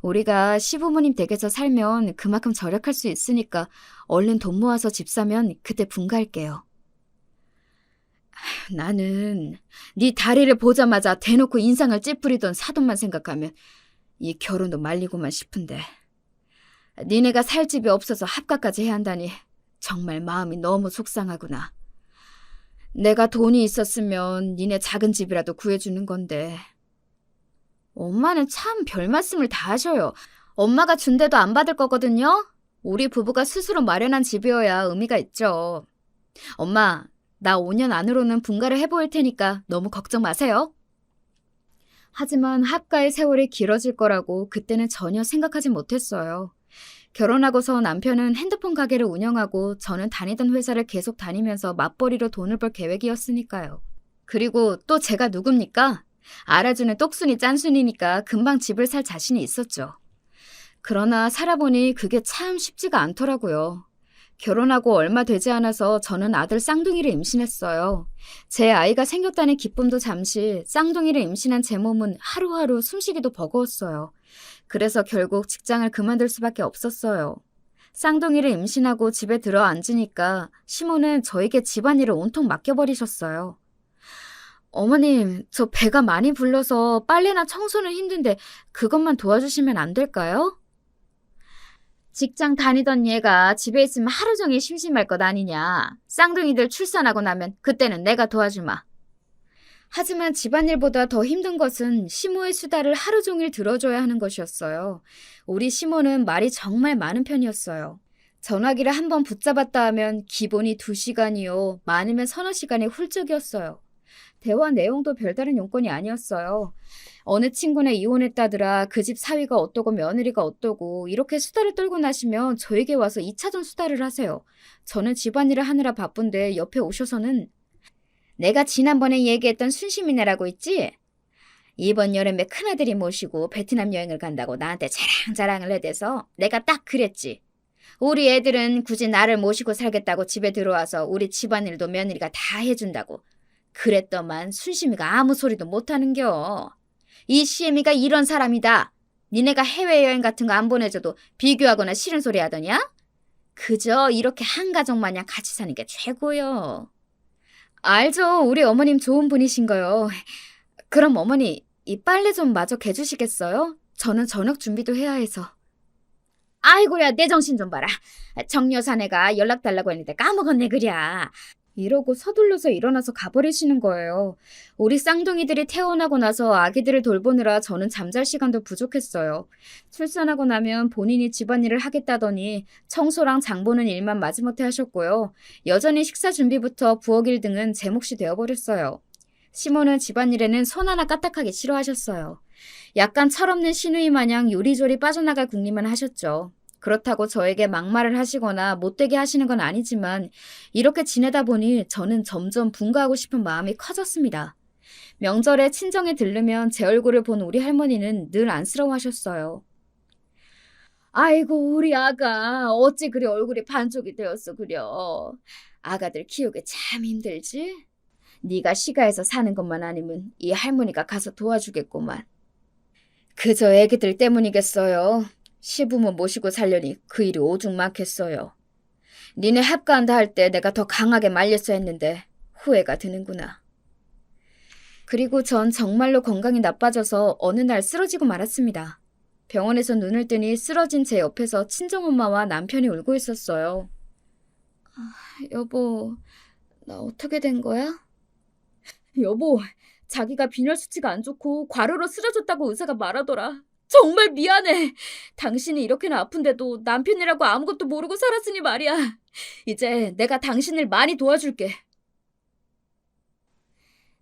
우리가 시부모님 댁에서 살면 그만큼 절약할 수 있으니까 얼른 돈 모아서 집 사면 그때 분가할게요. 나는 네 다리를 보자마자 대놓고 인상을 찌푸리던 사돈만 생각하면 이 결혼도 말리고만 싶은데 니네가 살 집이 없어서 합가까지 해야 한다니 정말 마음이 너무 속상하구나. 내가 돈이 있었으면 니네 작은 집이라도 구해주는 건데. 엄마는 참 별 말씀을 다 하셔요. 엄마가 준 데도 안 받을 거거든요. 우리 부부가 스스로 마련한 집이어야 의미가 있죠. 엄마, 나 5년 안으로는 분가를 해보일 테니까 너무 걱정 마세요. 하지만 합가의 세월이 길어질 거라고 그때는 전혀 생각하지 못했어요. 결혼하고서 남편은 핸드폰 가게를 운영하고 저는 다니던 회사를 계속 다니면서 맞벌이로 돈을 벌 계획이었으니까요. 그리고 또 제가 누굽니까? 알아주는 똑순이 짠순이니까 금방 집을 살 자신이 있었죠. 그러나 살아보니 그게 참 쉽지가 않더라고요. 결혼하고 얼마 되지 않아서 저는 아들 쌍둥이를 임신했어요. 제 아이가 생겼다는 기쁨도 잠시, 쌍둥이를 임신한 제 몸은 하루하루 숨쉬기도 버거웠어요. 그래서 결국 직장을 그만둘 수밖에 없었어요. 쌍둥이를 임신하고 집에 들어 앉으니까 시모는 저에게 집안일을 온통 맡겨버리셨어요. 어머님, 저 배가 많이 불러서 빨래나 청소는 힘든데 그것만 도와주시면 안 될까요? 직장 다니던 얘가 집에 있으면 하루 종일 심심할 것 아니냐. 쌍둥이들 출산하고 나면 그때는 내가 도와주마. 하지만 집안일보다 더 힘든 것은 시모의 수다를 하루 종일 들어줘야 하는 것이었어요. 우리 시모는 말이 정말 많은 편이었어요. 전화기를 한번 붙잡았다 하면 기본이 2시간이요. 많으면 서너 시간이 훌쩍이었어요. 대화 내용도 별다른 용건이 아니었어요. 어느 친구네 이혼했다더라, 그 집 사위가 어떠고 며느리가 어떠고 이렇게 수다를 떨고 나시면 저에게 와서 2차전 수다를 하세요. 저는 집안일을 하느라 바쁜데 옆에 오셔서는 내가 지난번에 얘기했던 순심이네라고 있지? 이번 여름에 큰아들이 모시고 베트남 여행을 간다고 나한테 자랑자랑을 해대서 내가 딱 그랬지. 우리 애들은 굳이 나를 모시고 살겠다고 집에 들어와서 우리 집안일도 며느리가 다 해준다고. 그랬더만 순심이가 아무 소리도 못하는겨. 이 시애미가 이런 사람이다. 니네가 해외여행 같은 거 안 보내줘도 비교하거나 싫은 소리 하더냐? 그저 이렇게 한 가족 마냥 같이 사는 게 최고요. 알죠. 우리 어머님 좋은 분이신거요. 그럼 어머니, 이 빨래 좀 마저 개주시겠어요? 저는 저녁 준비도 해야 해서. 아이고야, 내 정신 좀 봐라. 정여사네가 연락 달라고 했는데 까먹었네 그랴. 이러고 서둘러서 일어나서 가버리시는 거예요. 우리 쌍둥이들이 태어나고 나서 아기들을 돌보느라 저는 잠잘 시간도 부족했어요. 출산하고 나면 본인이 집안일을 하겠다더니 청소랑 장 보는 일만 마지못해 하셨고요. 여전히 식사 준비부터 부엌일 등은 제 몫이 되어버렸어요. 시모는 집안일에는 손 하나 까딱하기 싫어하셨어요. 약간 철없는 시누이 마냥 요리조리 빠져나갈 궁리만 하셨죠. 그렇다고 저에게 막말을 하시거나 못되게 하시는 건 아니지만 이렇게 지내다 보니 저는 점점 분가하고 싶은 마음이 커졌습니다. 명절에 친정에 들르면 제 얼굴을 본 우리 할머니는 늘 안쓰러워하셨어요. 아이고 우리 아가 어찌 그리 얼굴이 반쪽이 되었어 그려. 아가들 키우기 참 힘들지? 네가 시가에서 사는 것만 아니면 이 할머니가 가서 도와주겠구만. 그저 애기들 때문이겠어요. 시부모 모시고 살려니 그 일이 오죽 많겠어요. 니네 합가한다 할 때 내가 더 강하게 말렸어야 했는데 후회가 드는구나. 그리고 전 정말로 건강이 나빠져서 어느 날 쓰러지고 말았습니다. 병원에서 눈을 뜨니 쓰러진 제 옆에서 친정엄마와 남편이 울고 있었어요. 여보, 나 어떻게 된 거야? 여보, 자기가 빈혈 수치가 안 좋고 과로로 쓰러졌다고 의사가 말하더라. 정말 미안해. 당신이 이렇게나 아픈데도 남편이라고 아무것도 모르고 살았으니 말이야. 이제 내가 당신을 많이 도와줄게.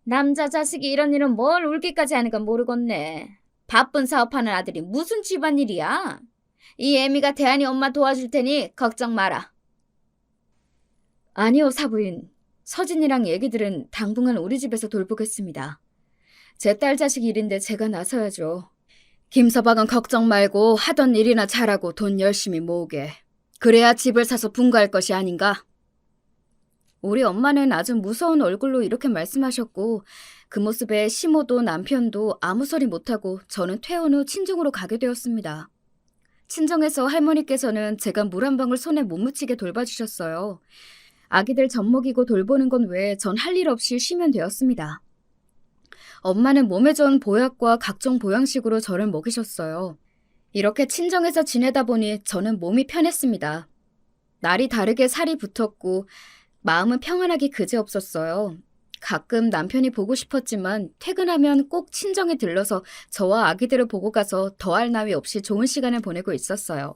남자 자식이 이런 일은 뭘 울기까지 하는 건 모르겠네. 바쁜 사업하는 아들이 무슨 집안일이야. 이 애미가 대한이 엄마 도와줄 테니 걱정 마라. 아니요, 사부인. 서진이랑 얘기들은 당분간 우리 집에서 돌보겠습니다. 제 딸 자식 일인데 제가 나서야죠. 김서방은 걱정 말고 하던 일이나 잘하고 돈 열심히 모으게. 그래야 집을 사서 분가할 것이 아닌가? 우리 엄마는 아주 무서운 얼굴로 이렇게 말씀하셨고 그 모습에 시모도 남편도 아무 소리 못하고 저는 퇴원 후 친정으로 가게 되었습니다. 친정에서 할머니께서는 제가 물 한 방울 손에 못 묻히게 돌봐주셨어요. 아기들 젖 먹이고 돌보는 건 외에 전 할 일 없이 쉬면 되었습니다. 엄마는 몸에 좋은 보약과 각종 보양식으로 저를 먹이셨어요. 이렇게 친정에서 지내다 보니 저는 몸이 편했습니다. 날이 다르게 살이 붙었고 마음은 평안하기 그지없었어요. 가끔 남편이 보고 싶었지만 퇴근하면 꼭 친정에 들러서 저와 아기들을 보고 가서 더할 나위 없이 좋은 시간을 보내고 있었어요.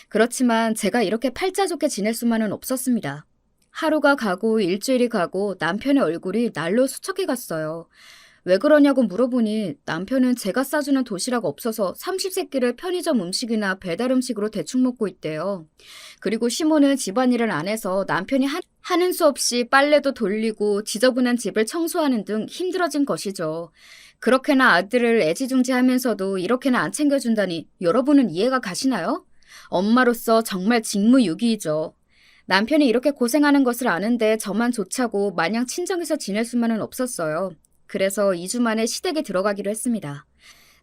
그렇지만 제가 이렇게 팔자 좋게 지낼 수만은 없었습니다. 하루가 가고 일주일이 가고 남편의 얼굴이 날로 수척해 갔어요. 왜 그러냐고 물어보니 남편은 제가 싸주는 도시락 없어서 30세끼를 편의점 음식이나 배달 음식으로 대충 먹고 있대요. 그리고 시모는 집안일을 안 해서 남편이 하는 수 없이 빨래도 돌리고 지저분한 집을 청소하는 등 힘들어진 것이죠. 그렇게나 아들을 애지중지하면서도 이렇게나 안 챙겨준다니 여러분은 이해가 가시나요? 엄마로서 정말 직무유기이죠. 남편이 이렇게 고생하는 것을 아는데 저만 좋자고 마냥 친정에서 지낼 수만은 없었어요. 그래서 2주 만에 시댁에 들어가기로 했습니다.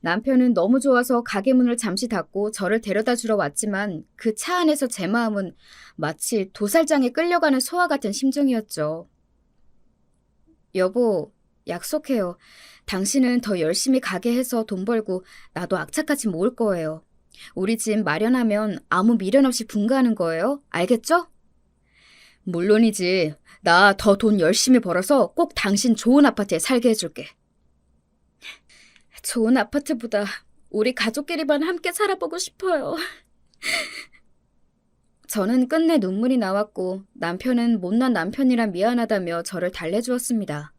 남편은 너무 좋아서 가게 문을 잠시 닫고 저를 데려다 주러 왔지만 그 차 안에서 제 마음은 마치 도살장에 끌려가는 소와 같은 심정이었죠. 여보, 약속해요. 당신은 더 열심히 가게 해서 돈 벌고 나도 악착같이 모을 거예요. 우리 집 마련하면 아무 미련 없이 분가하는 거예요. 알겠죠? 물론이지. 나 더 돈 열심히 벌어서 꼭 당신 좋은 아파트에 살게 해줄게. 좋은 아파트보다 우리 가족끼리만 함께 살아보고 싶어요. 저는 끝내 눈물이 나왔고 남편은 못난 남편이라 미안하다며 저를 달래주었습니다.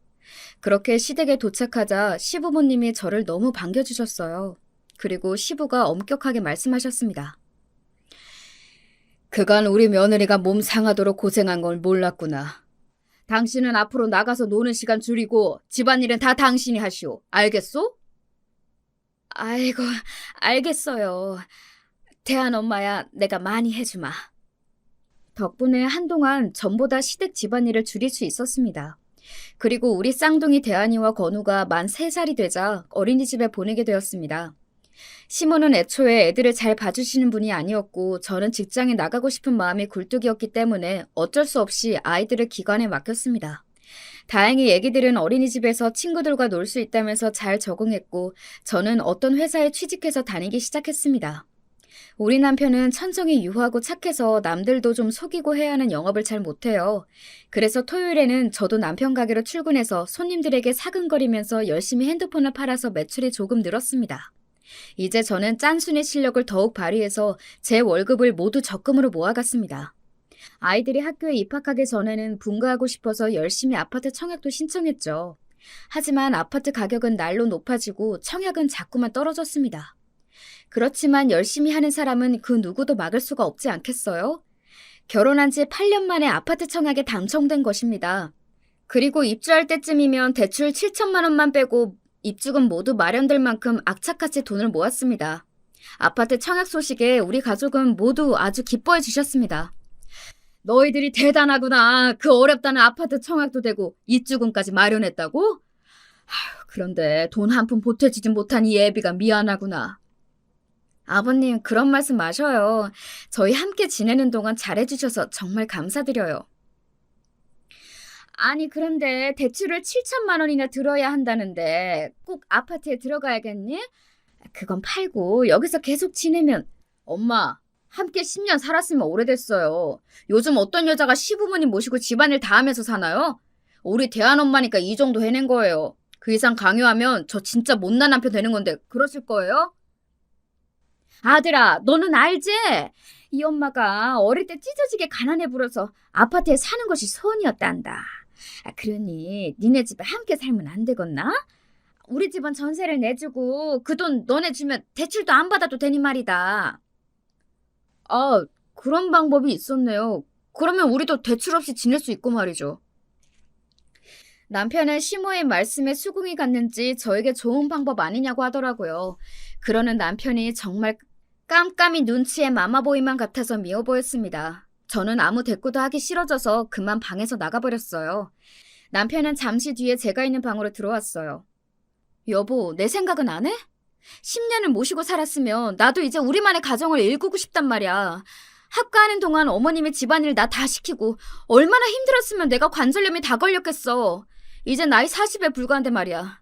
그렇게 시댁에 도착하자 시부모님이 저를 너무 반겨주셨어요. 그리고 시부가 엄격하게 말씀하셨습니다. 그간 우리 며느리가 몸 상하도록 고생한 걸 몰랐구나. 당신은 앞으로 나가서 노는 시간 줄이고 집안일은 다 당신이 하시오. 알겠소? 아이고, 알겠어요. 대한 엄마야, 내가 많이 해주마. 덕분에 한동안 전보다 시댁 집안일을 줄일 수 있었습니다. 그리고 우리 쌍둥이 대한이와 건우가 만 3살이 되자 어린이집에 보내게 되었습니다. 시모는 애초에 애들을 잘 봐주시는 분이 아니었고 저는 직장에 나가고 싶은 마음이 굴뚝이었기 때문에 어쩔 수 없이 아이들을 기관에 맡겼습니다. 다행히 애기들은 어린이집에서 친구들과 놀 수 있다면서 잘 적응했고 저는 어떤 회사에 취직해서 다니기 시작했습니다. 우리 남편은 천성이 유하고 착해서 남들도 좀 속이고 해야 하는 영업을 잘 못해요. 그래서 토요일에는 저도 남편 가게로 출근해서 손님들에게 사근거리면서 열심히 핸드폰을 팔아서 매출이 조금 늘었습니다. 이제 저는 짠순이 실력을 더욱 발휘해서 제 월급을 모두 적금으로 모아갔습니다. 아이들이 학교에 입학하기 전에는 분가하고 싶어서 열심히 아파트 청약도 신청했죠. 하지만 아파트 가격은 날로 높아지고 청약은 자꾸만 떨어졌습니다. 그렇지만 열심히 하는 사람은 그 누구도 막을 수가 없지 않겠어요? 결혼한 지 8년 만에 아파트 청약에 당첨된 것입니다. 그리고 입주할 때쯤이면 대출 7천만 원만 빼고 입주금 모두 마련될 만큼 악착같이 돈을 모았습니다. 아파트 청약 소식에 우리 가족은 모두 아주 기뻐해 주셨습니다. 너희들이 대단하구나. 그 어렵다는 아파트 청약도 되고 입주금까지 마련했다고? 그런데 돈 한 푼 보태주지 못한 이 애비가 미안하구나. 아버님, 그런 말씀 마셔요. 저희 함께 지내는 동안 잘해주셔서 정말 감사드려요. 아니, 그런데 대출을 7천만 원이나 들어야 한다는데 꼭 아파트에 들어가야겠니? 그건 팔고 여기서 계속 지내면. 엄마, 함께 10년 살았으면 오래됐어요. 요즘 어떤 여자가 시부모님 모시고 집안일 다 하면서 사나요? 우리 대한 엄마니까 이 정도 해낸 거예요. 그 이상 강요하면 저 진짜 못난 남편 되는 건데 그러실 거예요? 아들아, 너는 알지? 이 엄마가 어릴 때 찢어지게 가난해 불어서 아파트에 사는 것이 소원이었단다. 그러니 니네 집에 함께 살면 안 되겠나? 우리 집은 전세를 내주고 그 돈 너네 주면 대출도 안 받아도 되니 말이다. 아, 그런 방법이 있었네요. 그러면 우리도 대출 없이 지낼 수 있고 말이죠. 남편은 시모의 말씀에 수긍이 갔는지 저에게 좋은 방법 아니냐고 하더라고요. 그러는 남편이 정말 깜깜이 눈치의 마마보이만 같아서 미워 보였습니다. 저는 아무 대꾸도 하기 싫어져서 그만 방에서 나가버렸어요. 남편은 잠시 뒤에 제가 있는 방으로 들어왔어요. 여보, 내 생각은 안 해? 10년을 모시고 살았으면 나도 이제 우리만의 가정을 일구고 싶단 말이야. 학가하는 동안 어머님의 집안일 나 다 시키고 얼마나 힘들었으면 내가 관절염이 다 걸렸겠어. 이제 나이 40에 불과한데 말이야.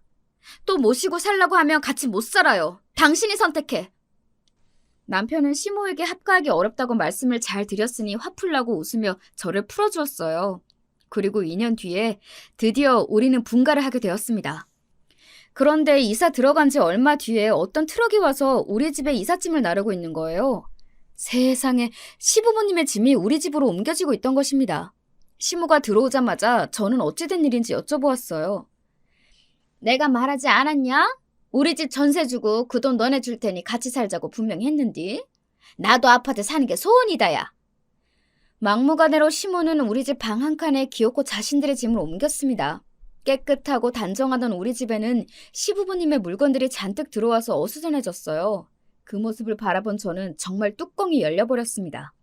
또 모시고 살라고 하면 같이 못 살아요. 당신이 선택해. 남편은 시모에게 합가하기 어렵다고 말씀을 잘 드렸으니 화풀나고 웃으며 저를 풀어주었어요. 그리고 2년 뒤에 드디어 우리는 분가를 하게 되었습니다. 그런데 이사 들어간 지 얼마 뒤에 어떤 트럭이 와서 우리 집에 이삿짐을 나르고 있는 거예요. 세상에, 시부모님의 짐이 우리 집으로 옮겨지고 있던 것입니다. 시모가 들어오자마자 저는 어찌된 일인지 여쭤보았어요. 내가 말하지 않았냐? 우리 집 전세 주고 그 돈 너네 줄 테니 같이 살자고 분명히 했는디. 나도 아파트 사는 게 소원이다야. 막무가내로 시모는 우리 집 방 한 칸에 기어코 자신들의 짐을 옮겼습니다. 깨끗하고 단정하던 우리 집에는 시부모님의 물건들이 잔뜩 들어와서 어수선해졌어요. 그 모습을 바라본 저는 정말 뚜껑이 열려버렸습니다.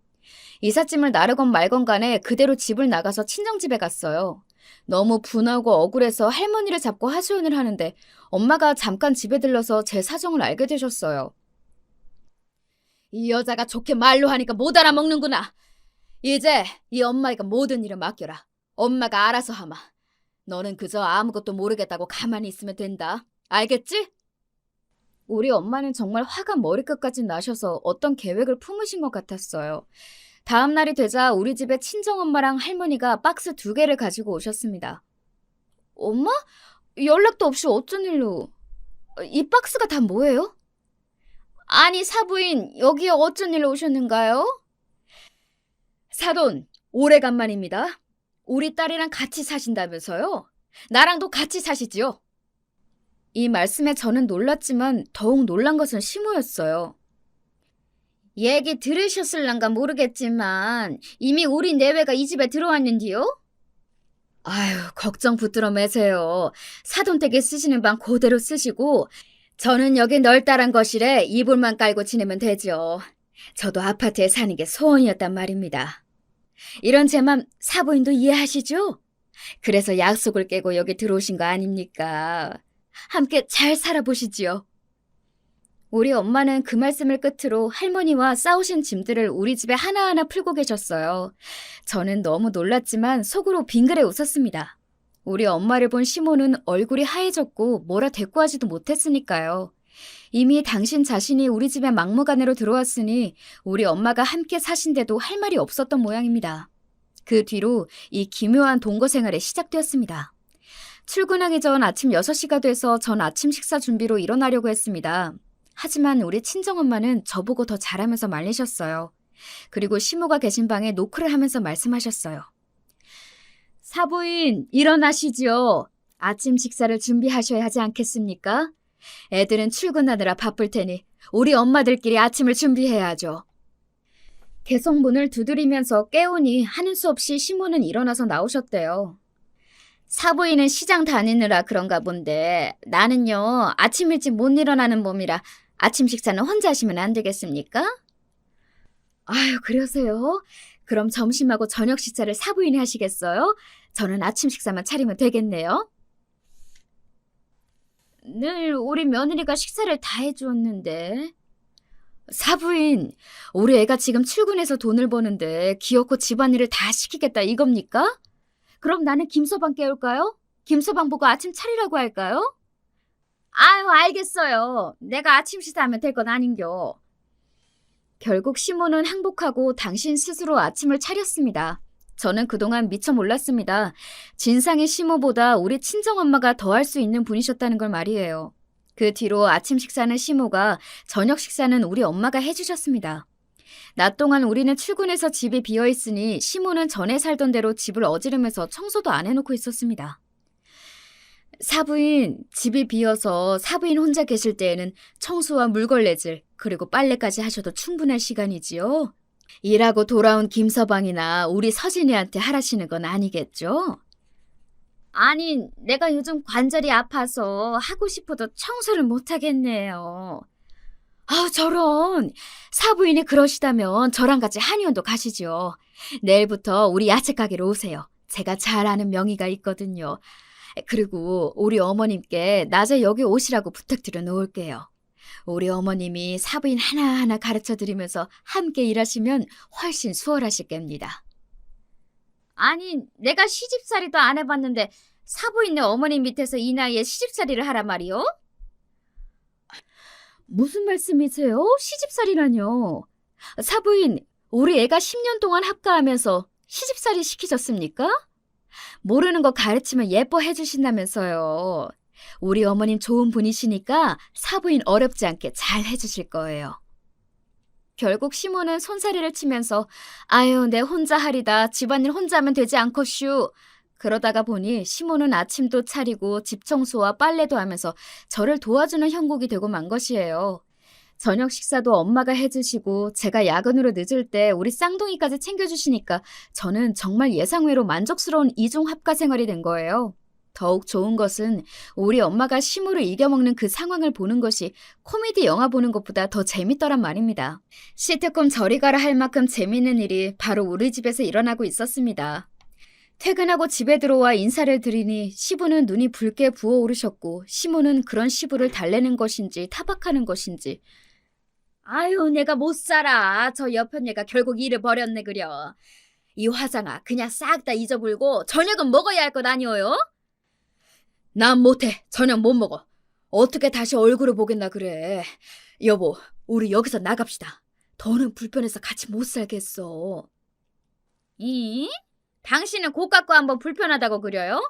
이삿짐을 나르건 말건 간에 그대로 집을 나가서 친정집에 갔어요. 너무 분하고 억울해서 할머니를 잡고 하소연을 하는데 엄마가 잠깐 집에 들러서 제 사정을 알게 되셨어요. 이 여자가 좋게 말로 하니까 못 알아먹는구나. 이제 이 엄마가 모든 일을 맡겨라. 엄마가 알아서 하마. 너는 그저 아무것도 모르겠다고 가만히 있으면 된다. 알겠지? 우리 엄마는 정말 화가 머리끝까지 나셔서 어떤 계획을 품으신 것 같았어요. 다음 날이 되자 우리 집에 친정엄마랑 할머니가 박스 2개를 가지고 오셨습니다. 엄마? 연락도 없이 어쩐 일로? 이 박스가 다 뭐예요? 아니, 사부인, 여기에 어쩐 일로 오셨는가요? 사돈, 오래간만입니다. 우리 딸이랑 같이 사신다면서요? 나랑도 같이 사시지요? 이 말씀에 저는 놀랐지만 더욱 놀란 것은 시모였어요. 얘기 들으셨을란가 모르겠지만 이미 우리 내외가 이 집에 들어왔는디요? 아유, 걱정 붙들어 매세요. 사돈댁에 쓰시는 방 그대로 쓰시고 저는 여기 널따란 거실에 이불만 깔고 지내면 되죠. 저도 아파트에 사는 게 소원이었단 말입니다. 이런 제 맘 사부인도 이해하시죠? 그래서 약속을 깨고 여기 들어오신 거 아닙니까? 함께 잘 살아보시지요. 우리 엄마는 그 말씀을 끝으로 할머니와 싸우신 짐들을 우리 집에 하나하나 풀고 계셨어요. 저는 너무 놀랐지만 속으로 빙그레 웃었습니다. 우리 엄마를 본 시모는 얼굴이 하얘졌고 뭐라 대꾸하지도 못했으니까요. 이미 당신 자신이 우리 집에 막무가내로 들어왔으니 우리 엄마가 함께 사신데도 할 말이 없었던 모양입니다. 그 뒤로 이 기묘한 동거 생활이 시작되었습니다. 출근하기 전 아침 6시가 돼서 전 아침 식사 준비로 일어나려고 했습니다. 하지만 우리 친정엄마는 저보고 더 잘하면서 말리셨어요. 그리고 시모가 계신 방에 노크를 하면서 말씀하셨어요. 사부인, 일어나시지요. 아침 식사를 준비하셔야 하지 않겠습니까? 애들은 출근하느라 바쁠 테니 우리 엄마들끼리 아침을 준비해야죠. 계속 문을 두드리면서 깨우니 하는 수 없이 시모는 일어나서 나오셨대요. 사부인은 시장 다니느라 그런가 본데 나는요 아침 일찍 못 일어나는 몸이라 아침 식사는 혼자 하시면 안 되겠습니까? 아유, 그러세요? 그럼 점심하고 저녁 식사를 사부인이 하시겠어요? 저는 아침 식사만 차리면 되겠네요. 늘 우리 며느리가 식사를 다 해주었는데. 사부인, 우리 애가 지금 출근해서 돈을 버는데 기어코 집안일을 다 시키겠다 이겁니까? 그럼 나는 김서방 깨울까요? 김서방 보고 아침 차리라고 할까요? 아유, 알겠어요. 내가 아침 식사하면 될 건 아닌겨. 결국 시모는 항복하고 당신 스스로 아침을 차렸습니다. 저는 그동안 미처 몰랐습니다. 진상의 시모보다 우리 친정엄마가 더 할 수 있는 분이셨다는 걸 말이에요. 그 뒤로 아침 식사는 시모가, 저녁 식사는 우리 엄마가 해주셨습니다. 낮 동안 우리는 출근해서 집이 비어있으니 시모는 전에 살던 대로 집을 어지르면서 청소도 안 해놓고 있었습니다. 사부인, 집이 비어서 사부인 혼자 계실 때에는 청소와 물걸레질, 그리고 빨래까지 하셔도 충분할 시간이지요. 일하고 돌아온 김서방이나 우리 서진이한테 하라시는 건 아니겠죠? 아니, 내가 요즘 관절이 아파서 하고 싶어도 청소를 못하겠네요. 아우, 저런. 사부인이 그러시다면 저랑 같이 한의원도 가시죠. 내일부터 우리 야채 가게로 오세요. 제가 잘 아는 명의가 있거든요. 그리고 우리 어머님께 낮에 여기 오시라고 부탁드려 놓을게요. 우리 어머님이 사부인 하나하나 가르쳐드리면서 함께 일하시면 훨씬 수월하실 겁니다. 아니, 내가 시집살이도 안 해봤는데 사부인네 어머님 밑에서 이 나이에 시집살이를 하란 말이요? 무슨 말씀이세요? 시집살이라뇨. 사부인, 우리 애가 10년 동안 합가하면서 시집살이 시키셨습니까? 모르는 거 가르치면 예뻐해 주신다면서요. 우리 어머님 좋은 분이시니까 사부인 어렵지 않게 잘 해주실 거예요. 결국 시모는 손사래를 치면서 아유, 내 혼자 하리다. 집안일 혼자 하면 되지 않겠슈. 그러다가 보니 시모는 아침도 차리고 집 청소와 빨래도 하면서 저를 도와주는 형국이 되고 만 것이에요. 저녁 식사도 엄마가 해주시고 제가 야근으로 늦을 때 우리 쌍둥이까지 챙겨주시니까 저는 정말 예상외로 만족스러운 이중 합가 생활이 된 거예요. 더욱 좋은 것은 우리 엄마가 시모를 이겨먹는 그 상황을 보는 것이 코미디 영화 보는 것보다 더 재밌더란 말입니다. 시트콤 저리 가라 할 만큼 재밌는 일이 바로 우리 집에서 일어나고 있었습니다. 퇴근하고 집에 들어와 인사를 드리니 시부는 눈이 붉게 부어오르셨고 시모는 그런 시부를 달래는 것인지 타박하는 것인지 아유, 내가 못 살아. 저 옆엔 애가 결국 일을 버렸네 그려. 이 화장아, 그냥 싹 다 잊어불고 저녁은 먹어야 할 것 아니오요? 난 못해. 저녁 못 먹어. 어떻게 다시 얼굴을 보겠나 그래. 여보, 우리 여기서 나갑시다. 더는 불편해서 같이 못 살겠어. 이? 당신은 고갖고 한번 불편하다고 그려요?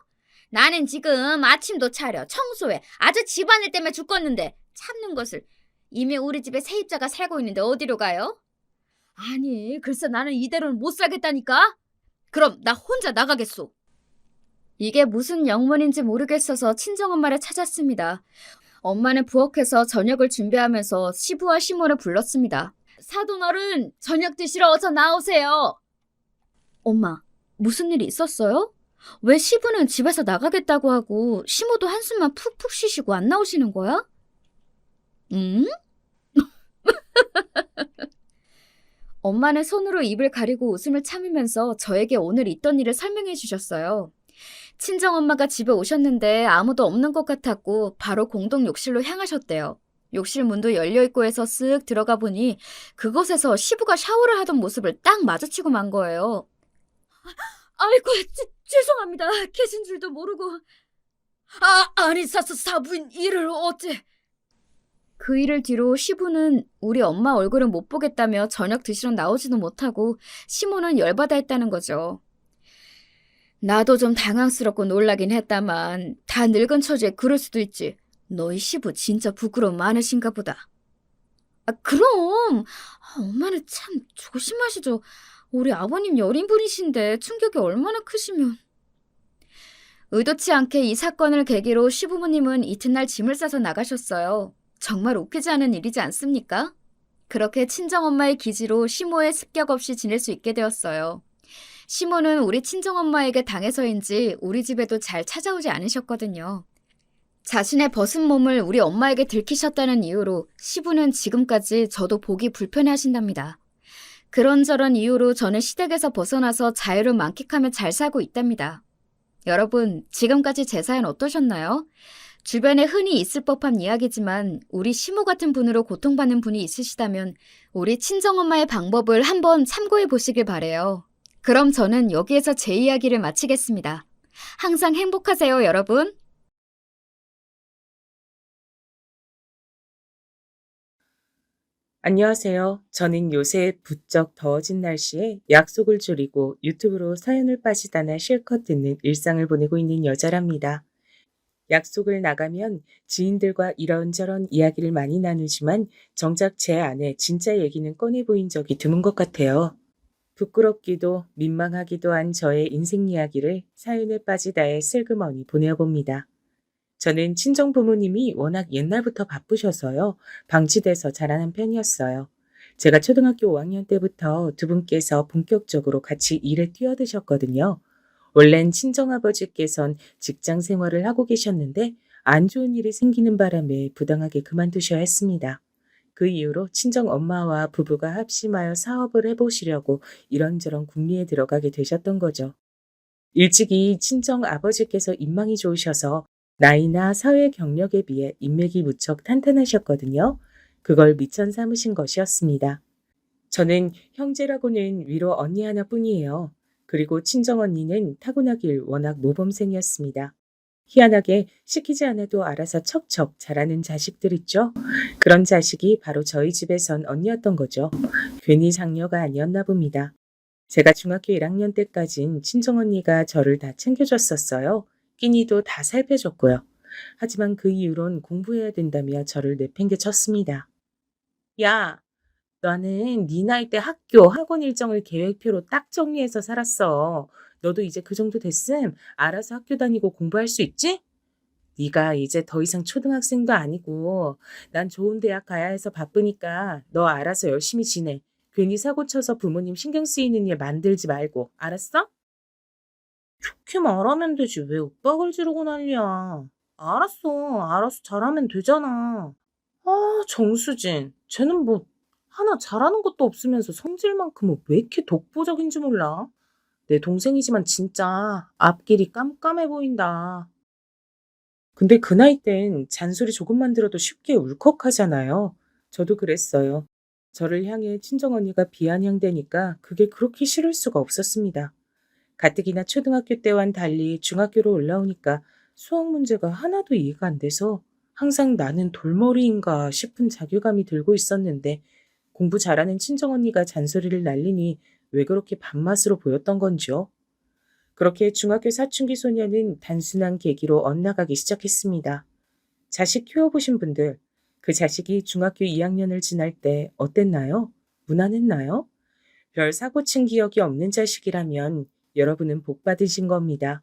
나는 지금 아침도 차려, 청소해. 아주 집안일 때문에 죽겠는데 참는 것을. 이미 우리 집에 세입자가 살고 있는데 어디로 가요? 아니, 글쎄 나는 이대로는 못 살겠다니까? 그럼 나 혼자 나가겠소. 이게 무슨 영문인지 모르겠어서 친정엄마를 찾았습니다. 엄마는 부엌에서 저녁을 준비하면서 시부와 시모를 불렀습니다. 사돈어른, 저녁 드시러 어서 나오세요. 엄마, 무슨 일이 있었어요? 왜 시부는 집에서 나가겠다고 하고 시모도 한숨만 푹푹 쉬시고 안 나오시는 거야? 응? 엄마는 손으로 입을 가리고 웃음을 참으면서 저에게 오늘 있던 일을 설명해 주셨어요. 친정엄마가 집에 오셨는데 아무도 없는 것 같았고 바로 공동 욕실로 향하셨대요. 욕실 문도 열려있고 해서 쓱 들어가 보니 그곳에서 시부가 샤워를 하던 모습을 딱 마주치고 만 거예요. 아이고, 죄송합니다. 계신 줄도 모르고. 아니, 사부인 일을 어째. 그 일을 뒤로 시부는 우리 엄마 얼굴은 못 보겠다며 저녁 드시러 나오지도 못하고 시모는 열받아 했다는 거죠. 나도 좀 당황스럽고 놀라긴 했다만 다 늙은 처지에 그럴 수도 있지. 너희 시부 진짜 부끄러움 많으신가 보다. 그럼 엄마는 참 조심하시죠. 우리 아버님 여린분이신데 충격이 얼마나 크시면. 의도치 않게 이 사건을 계기로 시부모님은 이튿날 짐을 싸서 나가셨어요. 정말 웃기지 않은 일이지 않습니까? 그렇게 친정엄마의 기지로 시모의 습격 없이 지낼 수 있게 되었어요. 시모는 우리 친정엄마에게 당해서인지 우리 집에도 잘 찾아오지 않으셨거든요. 자신의 벗은 몸을 우리 엄마에게 들키셨다는 이유로 시부는 지금까지 저도 보기 불편해하신답니다. 그런저런 이유로 저는 시댁에서 벗어나서 자유를 만끽하며 잘 살고 있답니다. 여러분, 지금까지 제 사연 어떠셨나요? 주변에 흔히 있을 법한 이야기지만 우리 시모 같은 분으로 고통받는 분이 있으시다면 우리 친정엄마의 방법을 한번 참고해 보시길 바래요. 그럼 저는 여기에서 제 이야기를 마치겠습니다. 항상 행복하세요, 여러분. 안녕하세요. 저는 요새 부쩍 더워진 날씨에 약속을 줄이고 유튜브로 사연을 빠지다나 실컷 듣는 일상을 보내고 있는 여자랍니다. 약속을 나가면 지인들과 이런저런 이야기를 많이 나누지만 정작 제 안에 진짜 얘기는 꺼내 보인 적이 드문 것 같아요. 부끄럽기도 민망하기도 한 저의 인생 이야기를 사연에 빠지다에 슬그머니 보내어봅니다. 저는 친정 부모님이 워낙 옛날부터 바쁘셔서요. 방치돼서 자라는 편이었어요. 제가 초등학교 5학년 때부터 두 분께서 본격적으로 같이 일에 뛰어드셨거든요. 원래는 친정아버지께선 직장 생활을 하고 계셨는데 안 좋은 일이 생기는 바람에 부당하게 그만두셔야 했습니다. 그 이후로 친정 엄마와 부부가 합심하여 사업을 해보시려고 이런저런 궁리에 들어가게 되셨던 거죠. 일찍이 친정 아버지께서 인망이 좋으셔서 나이나 사회 경력에 비해 인맥이 무척 탄탄하셨거든요. 그걸 미천 삼으신 것이었습니다. 저는 형제라고는 위로 언니 하나뿐이에요. 그리고 친정언니는 타고나길 워낙 모범생이었습니다. 희한하게 시키지 않아도 알아서 척척 자라는 자식들 있죠? 그런 자식이 바로 저희 집에선 언니였던 거죠. 괜히 장녀가 아니었나 봅니다. 제가 중학교 1학년 때까진 친정언니가 저를 다 챙겨줬었어요. 끼니도 다 살펴줬고요. 하지만 그 이후론 공부해야 된다며 저를 내팽개쳤습니다. 야, 나는 네 나이 때 학교, 학원 일정을 계획표로 딱 정리해서 살았어. 너도 이제 그 정도 됐음. 알아서 학교 다니고 공부할 수 있지? 네가 이제 더 이상 초등학생도 아니고 난 좋은 대학 가야 해서 바쁘니까 너 알아서 열심히 지내. 괜히 사고 쳐서 부모님 신경 쓰이는 일 만들지 말고. 알았어? 좋게 말하면 되지. 왜 윽박을 지르고 난리야. 알았어. 잘하면 되잖아. 정수진. 쟤는 뭐 하나 잘하는 것도 없으면서 성질만큼은 왜 이렇게 독보적인지 몰라. 내 동생이지만 진짜 앞길이 깜깜해 보인다. 근데 그 나이 땐 잔소리 조금만 들어도 쉽게 울컥하잖아요. 저도 그랬어요. 저를 향해 친정언니가 비아냥대니까 그게 그렇게 싫을 수가 없었습니다. 가뜩이나 초등학교 때와는 달리 중학교로 올라오니까 수학 문제가 하나도 이해가 안 돼서 항상 나는 돌머리인가 싶은 자괴감이 들고 있었는데 공부 잘하는 친정언니가 잔소리를 날리니 왜 그렇게 밥맛으로 보였던 건지요. 그렇게 중학교 사춘기 소녀는 단순한 계기로 엇나가기 시작했습니다. 자식 키워보신 분들, 그 자식이 중학교 2학년을 지날 때 어땠나요? 무난했나요? 별 사고 친 기억이 없는 자식이라면 여러분은 복 받으신 겁니다.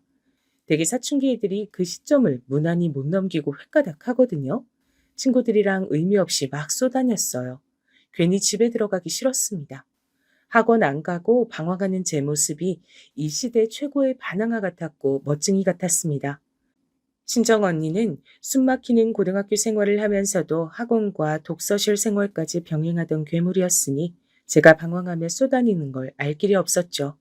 되게 사춘기 애들이 그 시점을 무난히 못 넘기고 획가닥 하거든요. 친구들이랑 의미 없이 막 쏘다녔어요. 괜히 집에 들어가기 싫었습니다. 학원 안 가고 방황하는 제 모습이 이 시대 최고의 반항아 같았고 멋쟁이 같았습니다. 친정 언니는 숨막히는 고등학교 생활을 하면서도 학원과 독서실 생활까지 병행하던 괴물이었으니 제가 방황하며 쏘다니는 걸 알 길이 없었죠.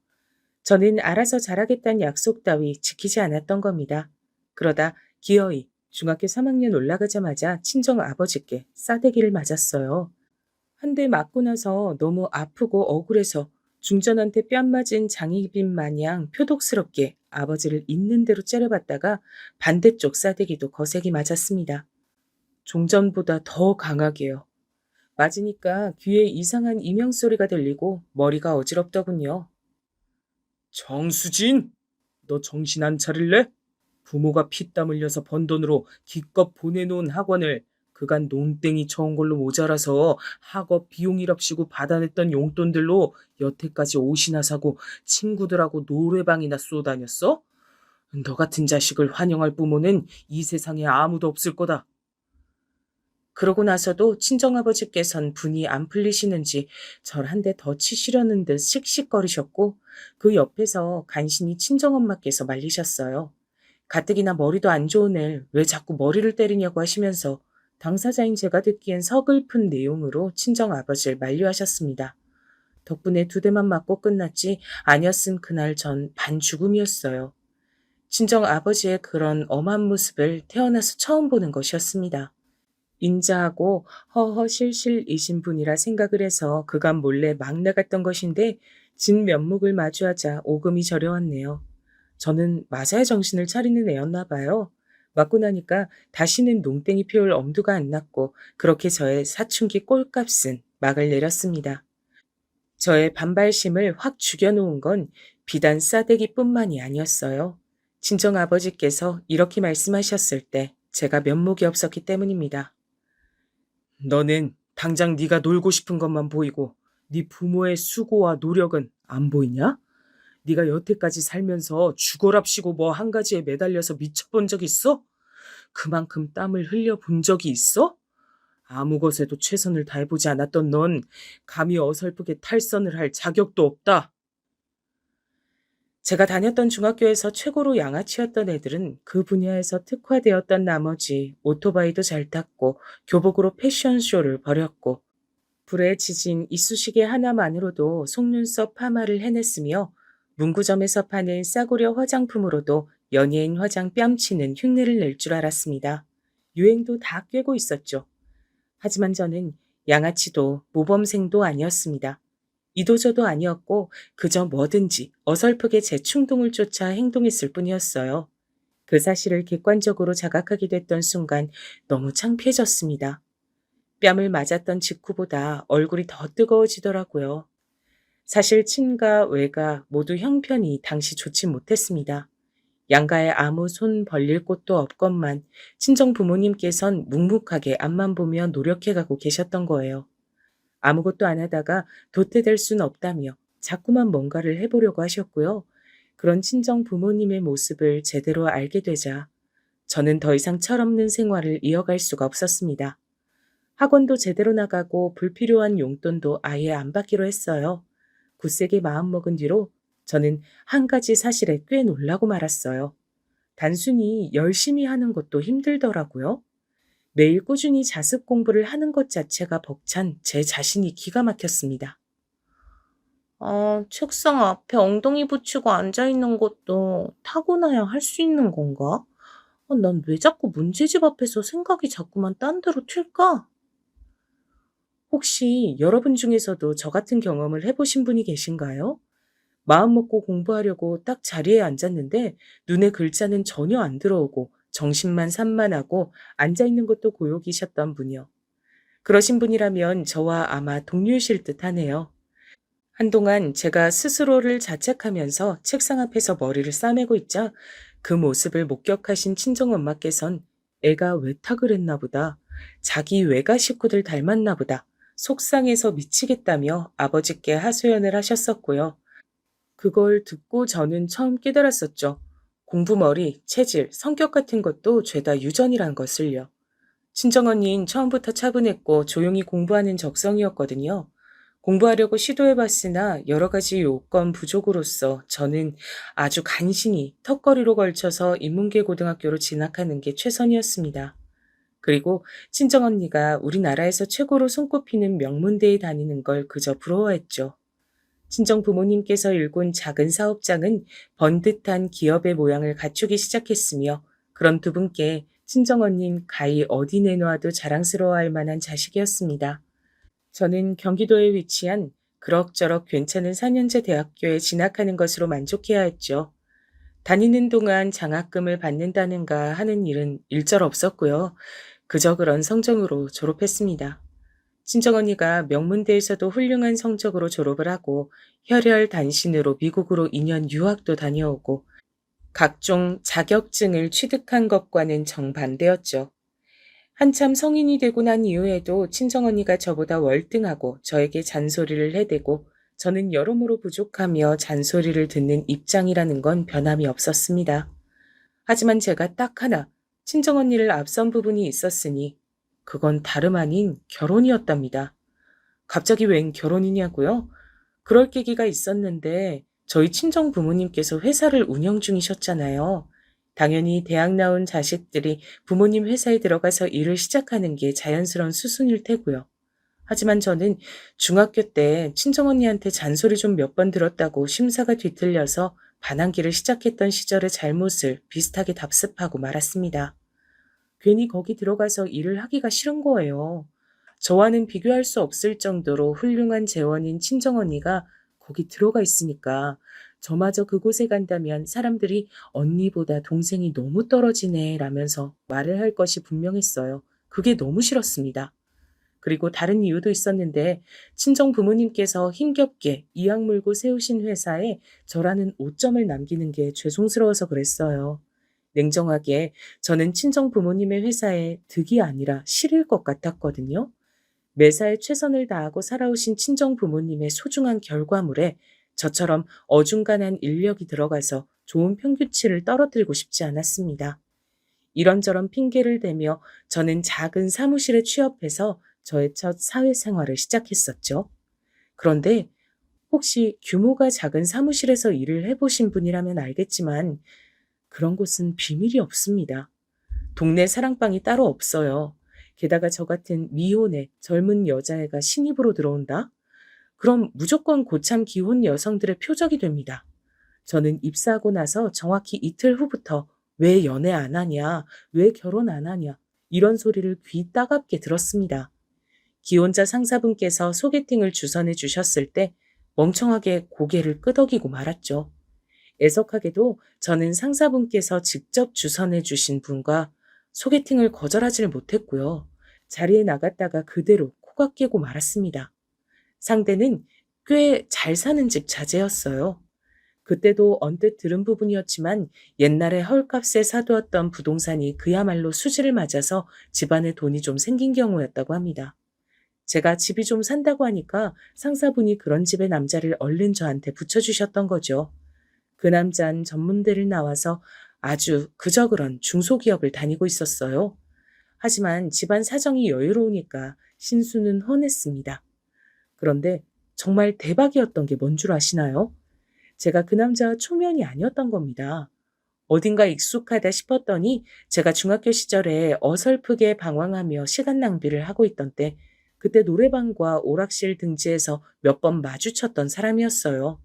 저는 알아서 잘하겠다는 약속 따위 지키지 않았던 겁니다. 그러다 기어이 중학교 3학년 올라가자마자 친정 아버지께 싸대기를 맞았어요. 한 대 맞고 나서 너무 아프고 억울해서 중전한테 뺨 맞은 장희빈 마냥 표독스럽게 아버지를 있는 대로 째려봤다가 반대쪽 싸대기도 거세게 맞았습니다. 종전보다 더 강하게요. 맞으니까 귀에 이상한 이명소리가 들리고 머리가 어지럽더군요. 정수진! 너 정신 안 차릴래? 부모가 피땀 흘려서 번 돈으로 기껏 보내놓은 학원을 그간 농땡이 쳐온 걸로 모자라서 학업 비용이랍시고 받아냈던 용돈들로 여태까지 옷이나 사고 친구들하고 노래방이나 쏘다녔어? 너 같은 자식을 환영할 부모는 이 세상에 아무도 없을 거다. 그러고 나서도 친정아버지께선 분이 안 풀리시는지 절 한 대 더 치시려는 듯 씩씩거리셨고 그 옆에서 간신히 친정엄마께서 말리셨어요. 가뜩이나 머리도 안 좋은 애 왜 자꾸 머리를 때리냐고 하시면서 당사자인 제가 듣기엔 서글픈 내용으로 친정아버지를 만류하셨습니다. 덕분에 두 대만 맞고 끝났지 아니었음 그날 전 반죽음이었어요. 친정아버지의 그런 엄한 모습을 태어나서 처음 보는 것이었습니다. 인자하고 허허실실이신 분이라 생각을 해서 그간 몰래 막 나갔던 것인데 진 면목을 마주하자 오금이 저려왔네요. 저는 맞아야 정신을 차리는 애였나 봐요. 맞고 나니까 다시는 농땡이 피울 엄두가 안 났고 그렇게 저의 사춘기 꼴값은 막을 내렸습니다. 저의 반발심을 확 죽여놓은 건 비단 싸대기뿐만이 아니었어요. 친정아버지께서 이렇게 말씀하셨을 때 제가 면목이 없었기 때문입니다. 너는 당장 네가 놀고 싶은 것만 보이고 네 부모의 수고와 노력은 안 보이냐? 네가 여태까지 살면서 죽어랍시고 뭐 한 가지에 매달려서 미쳐본 적 있어? 그만큼 땀을 흘려본 적이 있어? 아무 것에도 최선을 다해보지 않았던 넌 감히 어설프게 탈선을 할 자격도 없다. 제가 다녔던 중학교에서 최고로 양아치였던 애들은 그 분야에서 특화되었던 나머지 오토바이도 잘 탔고 교복으로 패션쇼를 벌였고 불에 지진 이쑤시개 하나만으로도 속눈썹 파마를 해냈으며 문구점에서 파는 싸구려 화장품으로도 연예인 화장 뺨치는 흉내를 낼 줄 알았습니다. 유행도 다 꿰고 있었죠. 하지만 저는 양아치도 모범생도 아니었습니다. 이도저도 아니었고 그저 뭐든지 어설프게 제 충동을 쫓아 행동했을 뿐이었어요. 그 사실을 객관적으로 자각하게 됐던 순간 너무 창피해졌습니다. 뺨을 맞았던 직후보다 얼굴이 더 뜨거워지더라고요. 사실 친가, 외가 모두 형편이 당시 좋지 못했습니다. 양가에 아무 손 벌릴 곳도 없건만 친정 부모님께선 묵묵하게 앞만 보며 노력해가고 계셨던 거예요. 아무것도 안 하다가 도태될 순 없다며 자꾸만 뭔가를 해보려고 하셨고요. 그런 친정 부모님의 모습을 제대로 알게 되자 저는 더 이상 철없는 생활을 이어갈 수가 없었습니다. 학원도 제대로 나가고 불필요한 용돈도 아예 안 받기로 했어요. 굳세게 마음먹은 뒤로 저는 한 가지 사실에 꽤 놀라고 말았어요. 단순히 열심히 하는 것도 힘들더라고요. 매일 꾸준히 자습 공부를 하는 것 자체가 벅찬 제 자신이 기가 막혔습니다. 책상 앞에 엉덩이 붙이고 앉아있는 것도 타고나야 할 수 있는 건가? 난 왜 자꾸 문제집 앞에서 생각이 자꾸만 딴 데로 튈까? 혹시 여러분 중에서도 저 같은 경험을 해보신 분이 계신가요? 마음 먹고 공부하려고 딱 자리에 앉았는데 눈에 글자는 전혀 안 들어오고 정신만 산만하고 앉아있는 것도 고역이셨던 분이요. 그러신 분이라면 저와 아마 동료이실 듯 하네요. 한동안 제가 스스로를 자책하면서 책상 앞에서 머리를 싸매고 있자 그 모습을 목격하신 친정엄마께선 애가 외탁을 했나 보다. 자기 외가 식구들 닮았나 보다. 속상해서 미치겠다며 아버지께 하소연을 하셨었고요. 그걸 듣고 저는 처음 깨달았었죠. 공부머리, 체질, 성격 같은 것도 죄다 유전이란 것을요. 친정언니는 처음부터 차분했고 조용히 공부하는 적성이었거든요. 공부하려고 시도해봤으나 여러 가지 요건 부족으로서 저는 아주 간신히 턱걸이로 걸쳐서 인문계 고등학교로 진학하는 게 최선이었습니다. 그리고 친정언니가 우리나라에서 최고로 손꼽히는 명문대에 다니는 걸 그저 부러워했죠. 친정 부모님께서 일군 작은 사업장은 번듯한 기업의 모양을 갖추기 시작했으며 그런 두 분께 친정언니는 가히 어디 내놓아도 자랑스러워할 만한 자식이었습니다. 저는 경기도에 위치한 그럭저럭 괜찮은 4년제 대학교에 진학하는 것으로 만족해야 했죠. 다니는 동안 장학금을 받는다는가 하는 일은 일절 없었고요. 그저 그런 성적으로 졸업했습니다. 친정언니가 명문대에서도 훌륭한 성적으로 졸업을 하고 혈혈단신으로 미국으로 2년 유학도 다녀오고 각종 자격증을 취득한 것과는 정반대였죠. 한참 성인이 되고 난 이후에도 친정언니가 저보다 월등하고 저에게 잔소리를 해대고 저는 여러모로 부족하며 잔소리를 듣는 입장이라는 건 변함이 없었습니다. 하지만 제가 딱 하나 친정언니를 앞선 부분이 있었으니 그건 다름 아닌 결혼이었답니다. 갑자기 웬 결혼이냐고요? 그럴 계기가 있었는데 저희 친정 부모님께서 회사를 운영 중이셨잖아요. 당연히 대학 나온 자식들이 부모님 회사에 들어가서 일을 시작하는 게 자연스러운 수순일 테고요. 하지만 저는 중학교 때 친정언니한테 잔소리 좀 몇 번 들었다고 심사가 뒤틀려서 반항기를 시작했던 시절의 잘못을 비슷하게 답습하고 말았습니다. 괜히 거기 들어가서 일을 하기가 싫은 거예요. 저와는 비교할 수 없을 정도로 훌륭한 재원인 친정언니가 거기 들어가 있으니까 저마저 그곳에 간다면 사람들이 언니보다 동생이 너무 떨어지네 라면서 말을 할 것이 분명했어요. 그게 너무 싫었습니다. 그리고 다른 이유도 있었는데 친정 부모님께서 힘겹게 이악 물고 세우신 회사에 저라는 오점을 남기는 게 죄송스러워서 그랬어요. 냉정하게 저는 친정 부모님의 회사에 득이 아니라 실일 것 같았거든요. 매사에 최선을 다하고 살아오신 친정 부모님의 소중한 결과물에 저처럼 어중간한 인력이 들어가서 좋은 평균치를 떨어뜨리고 싶지 않았습니다. 이런저런 핑계를 대며 저는 작은 사무실에 취업해서 저의 첫 사회생활을 시작했었죠. 그런데 혹시 규모가 작은 사무실에서 일을 해보신 분이라면 알겠지만 그런 곳은 비밀이 없습니다. 동네 사랑방이 따로 없어요. 게다가 저 같은 미혼의 젊은 여자애가 신입으로 들어온다? 그럼 무조건 고참 기혼 여성들의 표적이 됩니다. 저는 입사하고 나서 정확히 이틀 후부터 왜 연애 안 하냐, 왜 결혼 안 하냐, 이런 소리를 귀 따갑게 들었습니다. 기혼자 상사분께서 소개팅을 주선해 주셨을 때 멍청하게 고개를 끄덕이고 말았죠. 애석하게도 저는 상사분께서 직접 주선해 주신 분과 소개팅을 거절하지를 못했고요. 자리에 나갔다가 그대로 코가 깨고 말았습니다. 상대는 꽤 잘 사는 집 자제였어요. 그때도 언뜻 들은 부분이었지만 옛날에 헐값에 사두었던 부동산이 그야말로 수지를 맞아서 집안에 돈이 좀 생긴 경우였다고 합니다. 제가 집이 좀 산다고 하니까 상사분이 그런 집의 남자를 얼른 저한테 붙여주셨던 거죠. 그 남자는 전문대를 나와서 아주 그저 그런 중소기업을 다니고 있었어요. 하지만 집안 사정이 여유로우니까 신수는 훤했습니다. 그런데 정말 대박이었던 게 뭔 줄 아시나요? 제가 그 남자와 초면이 아니었던 겁니다. 어딘가 익숙하다 싶었더니 제가 중학교 시절에 어설프게 방황하며 시간 낭비를 하고 있던 때 그때 노래방과 오락실 등지에서 몇 번 마주쳤던 사람이었어요.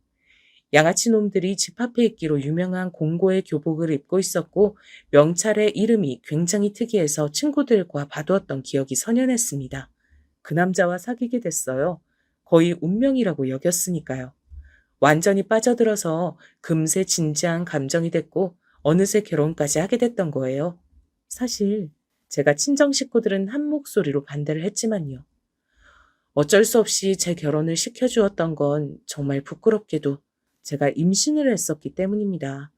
양아치 놈들이 집 앞에 있기로 유명한 공고의 교복을 입고 있었고 명찰의 이름이 굉장히 특이해서 친구들과 봐두었던 기억이 선연했습니다. 그 남자와 사귀게 됐어요. 거의 운명이라고 여겼으니까요. 완전히 빠져들어서 금세 진지한 감정이 됐고 어느새 결혼까지 하게 됐던 거예요. 사실 제가 친정 식구들은 한 목소리로 반대를 했지만요. 어쩔 수 없이 제 결혼을 시켜주었던 건 정말 부끄럽게도 제가 임신을 했었기 때문입니다.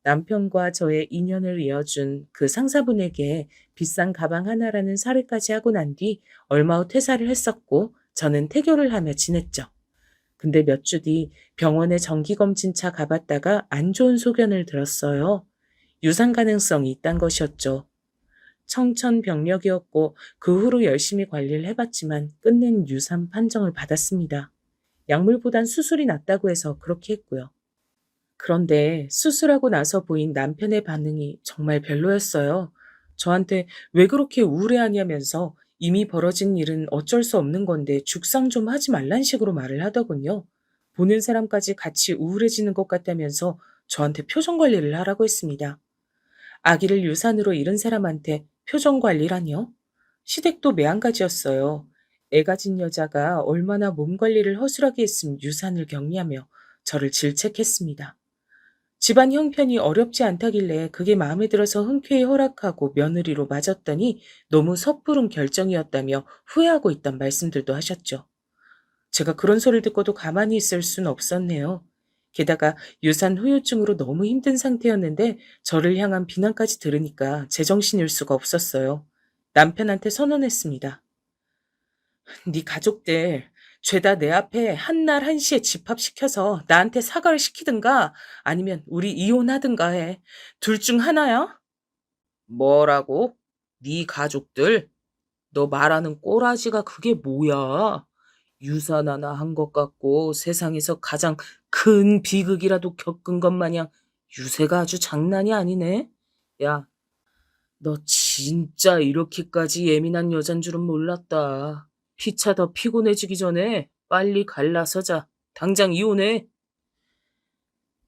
남편과 저의 인연을 이어준 그 상사분에게 비싼 가방 하나라는 사례까지 하고 난 뒤 얼마 후 퇴사를 했었고 저는 태교를 하며 지냈죠. 근데 몇 주 뒤 병원에 정기검진차 가봤다가 안 좋은 소견을 들었어요. 유산 가능성이 있단 것이었죠. 청천벽력이었고 그 후로 열심히 관리를 해봤지만 끝낸 유산 판정을 받았습니다. 약물보단 수술이 낫다고 해서 그렇게 했고요. 그런데 수술하고 나서 보인 남편의 반응이 정말 별로였어요. 저한테 왜 그렇게 우울해하냐면서 이미 벌어진 일은 어쩔 수 없는 건데 죽상 좀 하지 말란 식으로 말을 하더군요. 보는 사람까지 같이 우울해지는 것 같다면서 저한테 표정 관리를 하라고 했습니다. 아기를 유산으로 잃은 사람한테 표정 관리라니요? 시댁도 매한가지였어요. 애 가진 여자가 얼마나 몸 관리를 허술하게 했으면 유산을 격리하며 저를 질책했습니다. 집안 형편이 어렵지 않다길래 그게 마음에 들어서 흔쾌히 허락하고 며느리로 맞았더니 너무 섣부른 결정이었다며 후회하고 있단 말씀들도 하셨죠. 제가 그런 소리를 듣고도 가만히 있을 순 없었네요. 게다가 유산 후유증으로 너무 힘든 상태였는데 저를 향한 비난까지 들으니까 제정신일 수가 없었어요. 남편한테 선언했습니다. 네 가족들 죄다 내 앞에 한날 한시에 집합시켜서 나한테 사과를 시키든가 아니면 우리 이혼하든가 해. 둘 중 하나야? 뭐라고? 네 가족들? 너 말하는 꼬라지가 그게 뭐야? 유산 하나 한 것 같고 세상에서 가장 큰 비극이라도 겪은 것 마냥 유세가 아주 장난이 아니네. 야, 너 진짜 이렇게까지 예민한 여잔 줄은 몰랐다. 피차 더 피곤해지기 전에 빨리 갈라서자. 당장 이혼해.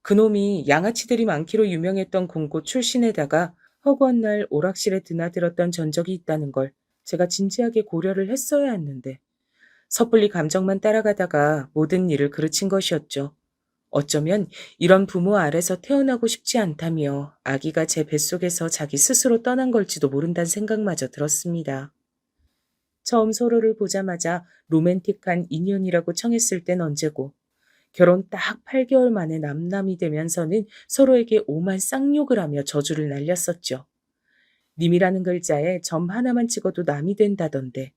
그놈이 양아치들이 많기로 유명했던 공고 출신에다가 허구한 날 오락실에 드나들었던 전적이 있다는 걸 제가 진지하게 고려를 했어야 했는데 섣불리 감정만 따라가다가 모든 일을 그르친 것이었죠. 어쩌면 이런 부모 아래서 태어나고 싶지 않다며 아기가 제 뱃속에서 자기 스스로 떠난 걸지도 모른다는 생각마저 들었습니다. 처음 서로를 보자마자 로맨틱한 인연이라고 청했을 땐 언제고 결혼 딱 8개월 만에 남남이 되면서는 서로에게 오만 쌍욕을 하며 저주를 날렸었죠. 님이라는 글자에 점 하나만 찍어도 남이 된다던데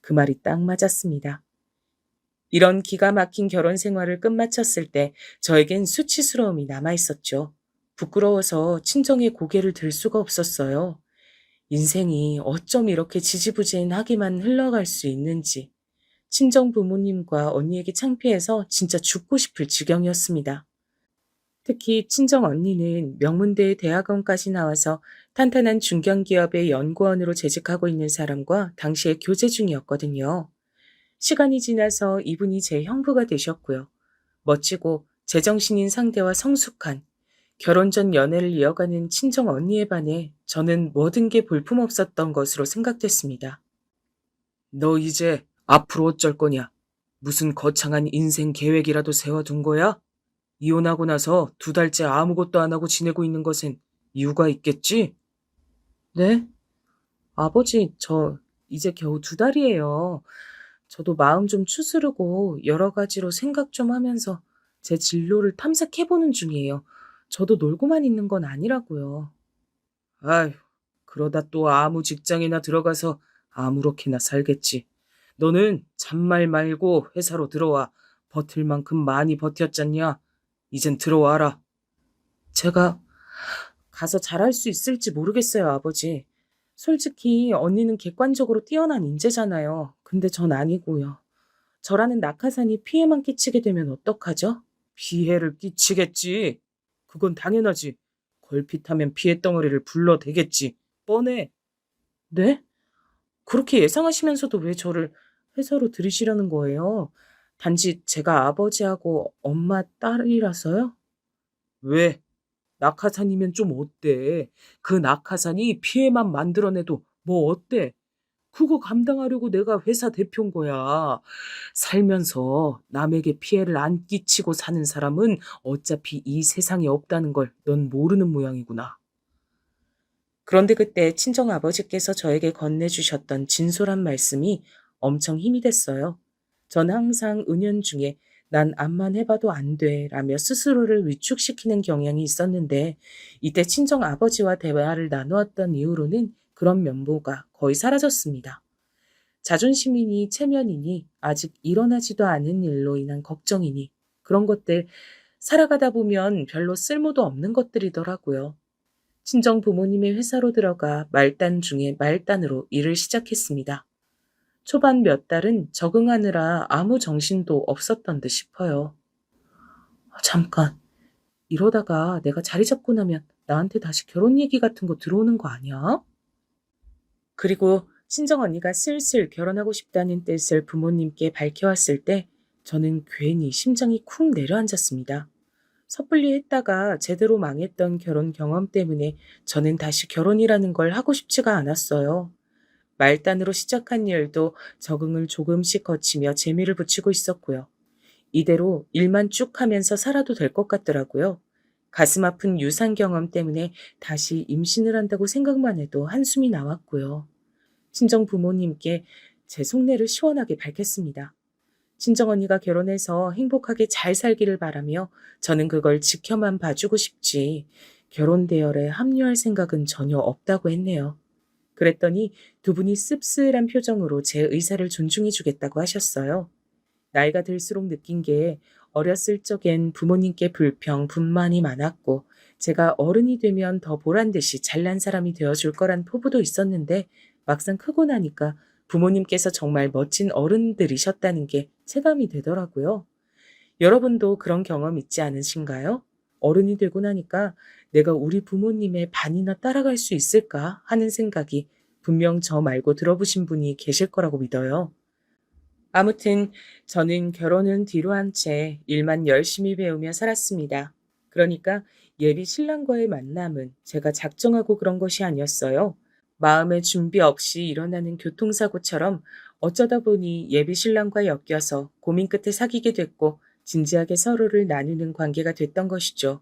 그 말이 딱 맞았습니다. 이런 기가 막힌 결혼 생활을 끝마쳤을 때 저에겐 수치스러움이 남아있었죠. 부끄러워서 친정에 고개를 들 수가 없었어요. 인생이 어쩜 이렇게 지지부진하게만 흘러갈 수 있는지. 친정 부모님과 언니에게 창피해서 진짜 죽고 싶을 지경이었습니다. 특히 친정 언니는 명문대 대학원까지 나와서 탄탄한 중견기업의 연구원으로 재직하고 있는 사람과 당시에 교제 중이었거든요. 시간이 지나서 이분이 제 형부가 되셨고요. 멋지고 제정신인 상대와 성숙한 결혼 전 연애를 이어가는 친정 언니에 반해 저는 모든 게 볼품없었던 것으로 생각됐습니다. 너 이제 앞으로 어쩔 거냐? 무슨 거창한 인생 계획이라도 세워둔 거야? 이혼하고 나서 2달째 아무것도 안 하고 지내고 있는 것엔 이유가 있겠지? 네? 아버지, 저 이제 겨우 2달이에요. 저도 마음 좀 추스르고 여러 가지로 생각 좀 하면서 제 진로를 탐색해보는 중이에요. 저도 놀고만 있는 건 아니라고요. 아휴, 그러다 또 아무 직장이나 들어가서 아무렇게나 살겠지. 너는 잔말 말고 회사로 들어와. 버틸 만큼 많이 버텼잖냐? 이젠 들어와라. 제가 가서 잘할 수 있을지 모르겠어요, 아버지. 솔직히 언니는 객관적으로 뛰어난 인재잖아요. 근데 전 아니고요. 저라는 낙하산이 피해만 끼치게 되면 어떡하죠? 피해를 끼치겠지. 그건 당연하지. 걸핏하면 피해 덩어리를 불러대겠지. 뻔해. 네? 그렇게 예상하시면서도 왜 저를 회사로 들이시려는 거예요? 단지 제가 아버지하고 엄마 딸이라서요? 왜? 낙하산이면 좀 어때? 그 낙하산이 피해만 만들어내도 뭐 어때? 그거 감당하려고 내가 회사 대표인 거야. 살면서 남에게 피해를 안 끼치고 사는 사람은 어차피 이 세상에 없다는 걸 넌 모르는 모양이구나. 그런데 그때 친정 아버지께서 저에게 건네주셨던 진솔한 말씀이 엄청 힘이 됐어요. 전 항상 은연중에 난 암만 해봐도 안 돼 라며 스스로를 위축시키는 경향이 있었는데 이때 친정 아버지와 대화를 나누었던 이후로는 그런 면모가 거의 사라졌습니다. 자존심이니 체면이니 아직 일어나지도 않은 일로 인한 걱정이니 그런 것들 살아가다 보면 별로 쓸모도 없는 것들이더라고요. 친정 부모님의 회사로 들어가 말단 중에 말단으로 일을 시작했습니다. 초반 몇 달은 적응하느라 아무 정신도 없었던 듯 싶어요. 잠깐, 이러다가 내가 자리 잡고 나면 나한테 다시 결혼 얘기 같은 거 들어오는 거 아니야? 그리고 친정 언니가 슬슬 결혼하고 싶다는 뜻을 부모님께 밝혀왔을 때 저는 괜히 심장이 쿵 내려앉았습니다. 섣불리 했다가 제대로 망했던 결혼 경험 때문에 저는 다시 결혼이라는 걸 하고 싶지가 않았어요. 말단으로 시작한 일도 적응을 조금씩 거치며 재미를 붙이고 있었고요. 이대로 일만 쭉 하면서 살아도 될 것 같더라고요. 가슴 아픈 유산 경험 때문에 다시 임신을 한다고 생각만 해도 한숨이 나왔고요. 친정 부모님께 제 속내를 시원하게 밝혔습니다. 친정언니가 결혼해서 행복하게 잘 살기를 바라며 저는 그걸 지켜만 봐주고 싶지 결혼 대열에 합류할 생각은 전혀 없다고 했네요. 그랬더니 두 분이 씁쓸한 표정으로 제 의사를 존중해주겠다고 하셨어요. 나이가 들수록 느낀 게 어렸을 적엔 부모님께 불평, 분만이 많았고 제가 어른이 되면 더 보란 듯이 잘난 사람이 되어줄 거란 포부도 있었는데 막상 크고 나니까 부모님께서 정말 멋진 어른들이셨다는 게 체감이 되더라고요. 여러분도 그런 경험 있지 않으신가요? 어른이 되고 나니까 내가 우리 부모님의 반이나 따라갈 수 있을까 하는 생각이 분명 저 말고 들어보신 분이 계실 거라고 믿어요. 아무튼 저는 결혼은 뒤로 한 채 일만 열심히 배우며 살았습니다. 그러니까 예비 신랑과의 만남은 제가 작정하고 그런 것이 아니었어요. 마음의 준비 없이 일어나는 교통사고처럼 어쩌다 보니 예비 신랑과 엮여서 고민 끝에 사귀게 됐고 진지하게 서로를 나누는 관계가 됐던 것이죠.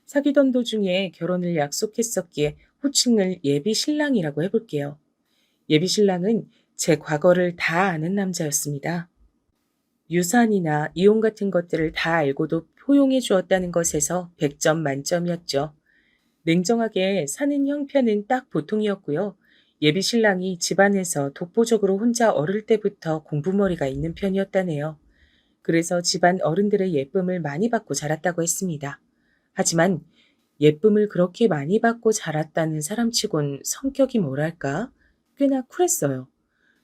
사귀던 도중에 결혼을 약속했었기에 호칭을 예비 신랑이라고 해볼게요. 예비 신랑은 제 과거를 다 아는 남자였습니다. 유산이나 이혼 같은 것들을 다 알고도 포용해 주었다는 것에서 100점 만점이었죠. 냉정하게 사는 형편은 딱 보통이었고요. 예비 신랑이 집안에서 독보적으로 혼자 어릴 때부터 공부머리가 있는 편이었다네요. 그래서 집안 어른들의 예쁨을 많이 받고 자랐다고 했습니다. 하지만 예쁨을 그렇게 많이 받고 자랐다는 사람치곤 성격이 뭐랄까? 꽤나 쿨했어요.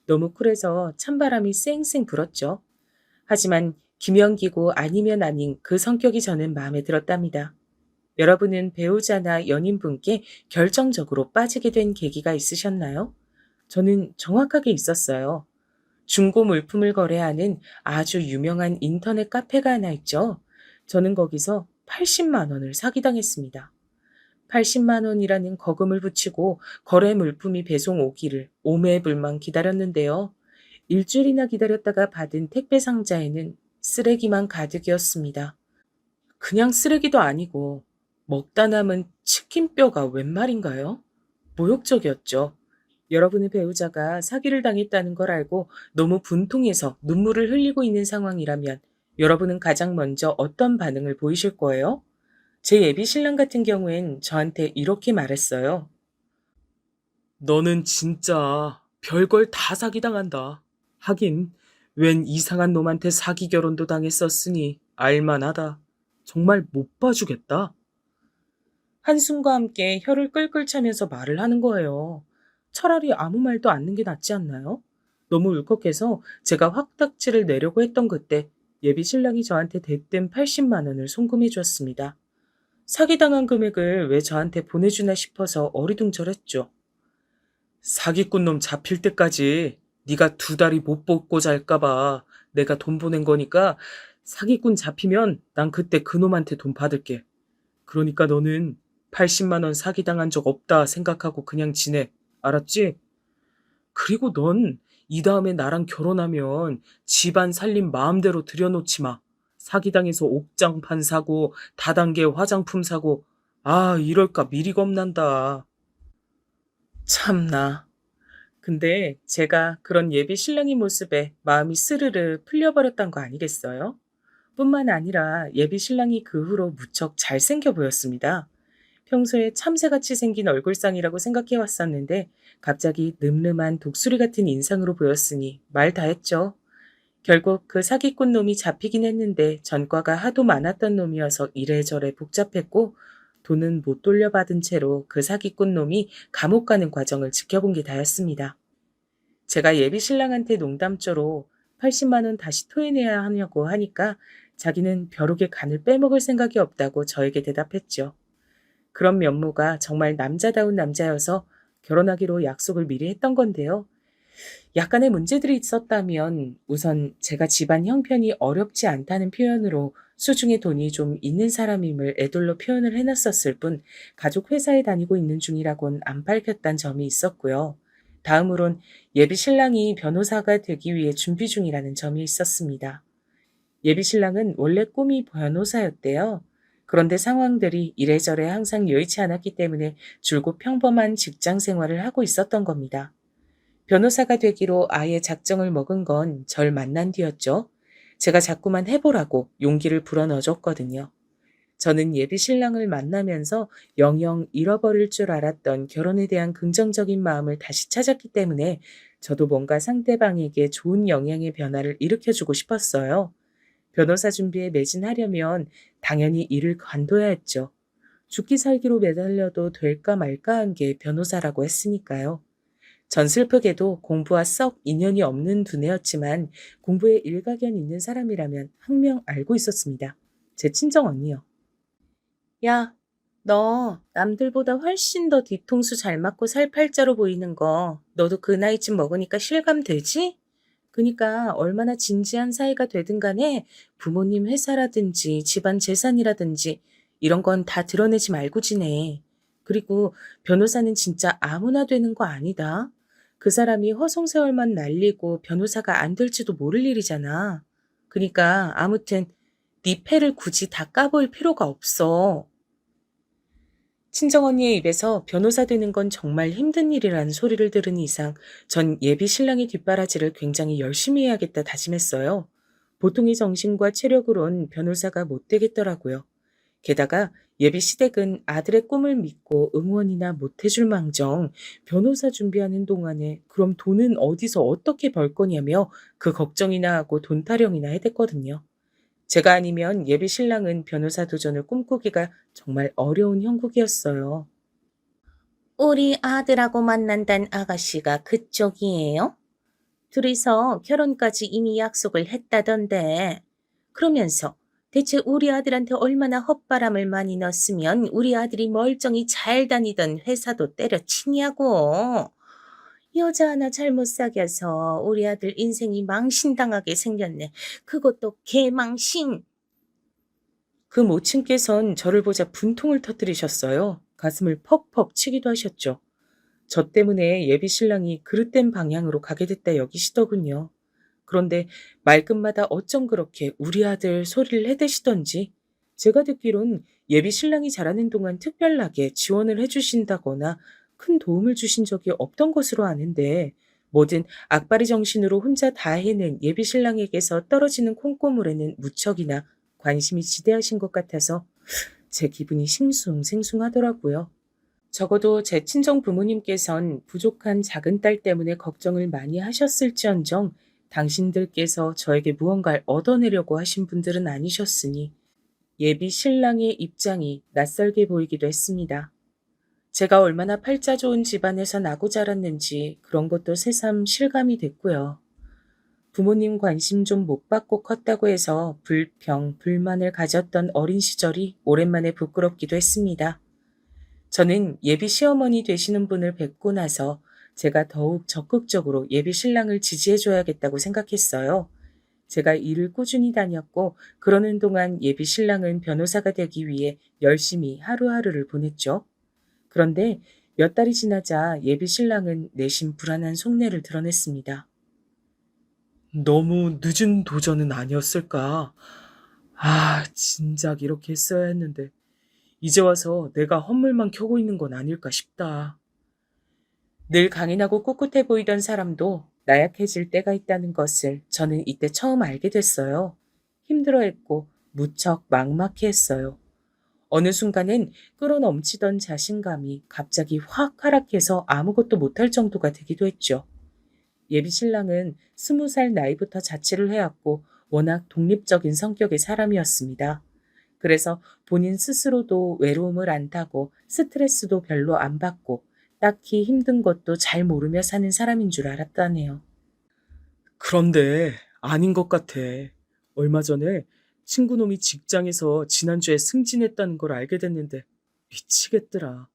너무 쿨해서 찬바람이 쌩쌩 불었죠. 하지만 기면기고 아니면 아닌 그 성격이 저는 마음에 들었답니다. 여러분은 배우자나 연인분께 결정적으로 빠지게 된 계기가 있으셨나요? 저는 정확하게 있었어요. 중고 물품을 거래하는 아주 유명한 인터넷 카페가 하나 있죠. 저는 거기서 80만 원을 사기당했습니다. 80만 원이라는 거금을 붙이고 거래 물품이 배송 오기를 오매불망 기다렸는데요. 일주일이나 기다렸다가 받은 택배 상자에는 쓰레기만 가득이었습니다. 그냥 쓰레기도 아니고 먹다 남은 치킨뼈가 웬 말인가요? 모욕적이었죠. 여러분의 배우자가 사기를 당했다는 걸 알고 너무 분통해서 눈물을 흘리고 있는 상황이라면 여러분은 가장 먼저 어떤 반응을 보이실 거예요? 제 예비 신랑 같은 경우엔 저한테 이렇게 말했어요. 너는 진짜 별걸 다 사기당한다. 하긴 웬 이상한 놈한테 사기 결혼도 당했었으니 알만하다. 정말 못 봐주겠다. 한숨과 함께 혀를 끌끌 차면서 말을 하는 거예요. 차라리 아무 말도 않는 게 낫지 않나요? 너무 울컥해서 제가 확딱지를 내려고 했던 그때 예비 신랑이 저한테 대뜸 80만 원을 송금해 주었습니다. 사기당한 금액을 왜 저한테 보내주나 싶어서 어리둥절했죠. 사기꾼 놈 잡힐 때까지 네가 2달이 못 먹고 잘까봐 내가 돈 보낸 거니까 사기꾼 잡히면 난 그때 그 놈한테 돈 받을게. 그러니까 너는 80만 원 사기당한 적 없다 생각하고 그냥 지내. 알았지? 그리고 넌 이 다음에 나랑 결혼하면 집안 살림 마음대로 들여놓지 마. 사기당해서 옥장판 사고 다단계 화장품 사고 아 이럴까 미리 겁난다. 참나. 근데 제가 그런 예비 신랑의 모습에 마음이 스르르 풀려버렸던 거 아니겠어요? 뿐만 아니라 예비 신랑이 그 후로 무척 잘생겨 보였습니다. 평소에 참새같이 생긴 얼굴상이라고 생각해 왔었는데 갑자기 늠름한 독수리 같은 인상으로 보였으니 말 다 했죠. 결국 그 사기꾼 놈이 잡히긴 했는데 전과가 하도 많았던 놈이어서 이래저래 복잡했고 돈은 못 돌려받은 채로 그 사기꾼 놈이 감옥 가는 과정을 지켜본 게 다였습니다. 제가 예비 신랑한테 농담조로 80만 원 다시 토해내야 하냐고 하니까 자기는 벼룩의 간을 빼먹을 생각이 없다고 저에게 대답했죠. 그런 면모가 정말 남자다운 남자여서 결혼하기로 약속을 미리 했던 건데요. 약간의 문제들이 있었다면 우선 제가 집안 형편이 어렵지 않다는 표현으로 수중에 돈이 좀 있는 사람임을 애돌로 표현을 해놨었을 뿐 가족 회사에 다니고 있는 중이라곤 안 밝혔단 점이 있었고요. 다음으론 예비 신랑이 변호사가 되기 위해 준비 중이라는 점이 있었습니다. 예비 신랑은 원래 꿈이 변호사였대요. 그런데 상황들이 이래저래 항상 여의치 않았기 때문에 줄곧 평범한 직장 생활을 하고 있었던 겁니다. 변호사가 되기로 아예 작정을 먹은 건 절 만난 뒤였죠. 제가 자꾸만 해보라고 용기를 불어넣어줬거든요. 저는 예비 신랑을 만나면서 영영 잃어버릴 줄 알았던 결혼에 대한 긍정적인 마음을 다시 찾았기 때문에 저도 뭔가 상대방에게 좋은 영향의 변화를 일으켜주고 싶었어요. 변호사 준비에 매진하려면 당연히 일을 관둬야 했죠. 죽기 살기로 매달려도 될까 말까 한 게 변호사라고 했으니까요. 전 슬프게도 공부와 썩 인연이 없는 두뇌였지만 공부에 일가견 있는 사람이라면 항명 알고 있었습니다. 제 친정 언니요. 야, 너 남들보다 훨씬 더 뒤통수 잘 맞고 살팔자로 보이는 거 너도 그 나이쯤 먹으니까 실감되지? 그니까 얼마나 진지한 사이가 되든 간에 부모님 회사라든지 집안 재산이라든지 이런 건 다 드러내지 말고 지내. 그리고 변호사는 진짜 아무나 되는 거 아니다. 그 사람이 허송세월만 날리고 변호사가 안 될지도 모를 일이잖아. 그니까 아무튼 네 패를 굳이 다 까볼 필요가 없어. 친정언니의 입에서 변호사 되는 건 정말 힘든 일이라는 소리를 들은 이상 전 예비 신랑의 뒷바라지를 굉장히 열심히 해야겠다 다짐했어요. 보통의 정신과 체력으론 변호사가 못 되겠더라고요. 게다가 예비 시댁은 아들의 꿈을 믿고 응원이나 못 해줄 망정 변호사 준비하는 동안에 그럼 돈은 어디서 어떻게 벌 거냐며 그 걱정이나 하고 돈 타령이나 해댔거든요. 제가 아니면 예비 신랑은 변호사 도전을 꿈꾸기가 정말 어려운 형국이었어요. 우리 아들하고 만난다는 아가씨가 그쪽이에요? 둘이서 결혼까지 이미 약속을 했다던데. 그러면서 대체 우리 아들한테 얼마나 헛바람을 많이 넣었으면 우리 아들이 멀쩡히 잘 다니던 회사도 때려치냐고. 여자 하나 잘못 사귀어서 우리 아들 인생이 망신당하게 생겼네. 그것도 개망신. 그 모친께선 저를 보자 분통을 터뜨리셨어요. 가슴을 퍽퍽 치기도 하셨죠. 저 때문에 예비 신랑이 그릇된 방향으로 가게 됐다 여기시더군요. 그런데 말끝마다 어쩜 그렇게 우리 아들 소리를 해대시던지 제가 듣기론 예비 신랑이 자라는 동안 특별하게 지원을 해주신다거나 큰 도움을 주신 적이 없던 것으로 아는데 뭐든 악바리 정신으로 혼자 다 해낸 예비 신랑에게서 떨어지는 콩고물에는 무척이나 관심이 지대하신 것 같아서 제 기분이 싱숭생숭하더라고요. 적어도 제 친정 부모님께선 부족한 작은 딸 때문에 걱정을 많이 하셨을지언정 당신들께서 저에게 무언가를 얻어내려고 하신 분들은 아니셨으니 예비 신랑의 입장이 낯설게 보이기도 했습니다. 제가 얼마나 팔자 좋은 집안에서 나고 자랐는지 그런 것도 새삼 실감이 됐고요. 부모님 관심 좀 못 받고 컸다고 해서 불평, 불만을 가졌던 어린 시절이 오랜만에 부끄럽기도 했습니다. 저는 예비 시어머니 되시는 분을 뵙고 나서 제가 더욱 적극적으로 예비 신랑을 지지해줘야겠다고 생각했어요. 제가 일을 꾸준히 다녔고 그러는 동안 예비 신랑은 변호사가 되기 위해 열심히 하루하루를 보냈죠. 그런데 몇 달이 지나자 예비 신랑은 내심 불안한 속내를 드러냈습니다. 너무 늦은 도전은 아니었을까? 진작 이렇게 했어야 했는데 이제 와서 내가 헛물만 켜고 있는 건 아닐까 싶다. 늘 강인하고 꿋꿋해 보이던 사람도 나약해질 때가 있다는 것을 저는 이때 처음 알게 됐어요. 힘들어했고 무척 막막해했어요. 어느 순간엔 끌어넘치던 자신감이 갑자기 확 하락해서 아무것도 못할 정도가 되기도 했죠. 예비 신랑은 20살 나이부터 자취를 해왔고 워낙 독립적인 성격의 사람이었습니다. 그래서 본인 스스로도 외로움을 안 타고 스트레스도 별로 안 받고 딱히 힘든 것도 잘 모르며 사는 사람인 줄 알았다네요. 그런데 아닌 것 같아. 얼마 전에 친구놈이 직장에서 지난주에 승진했다는 걸 알게 됐는데 미치겠더라.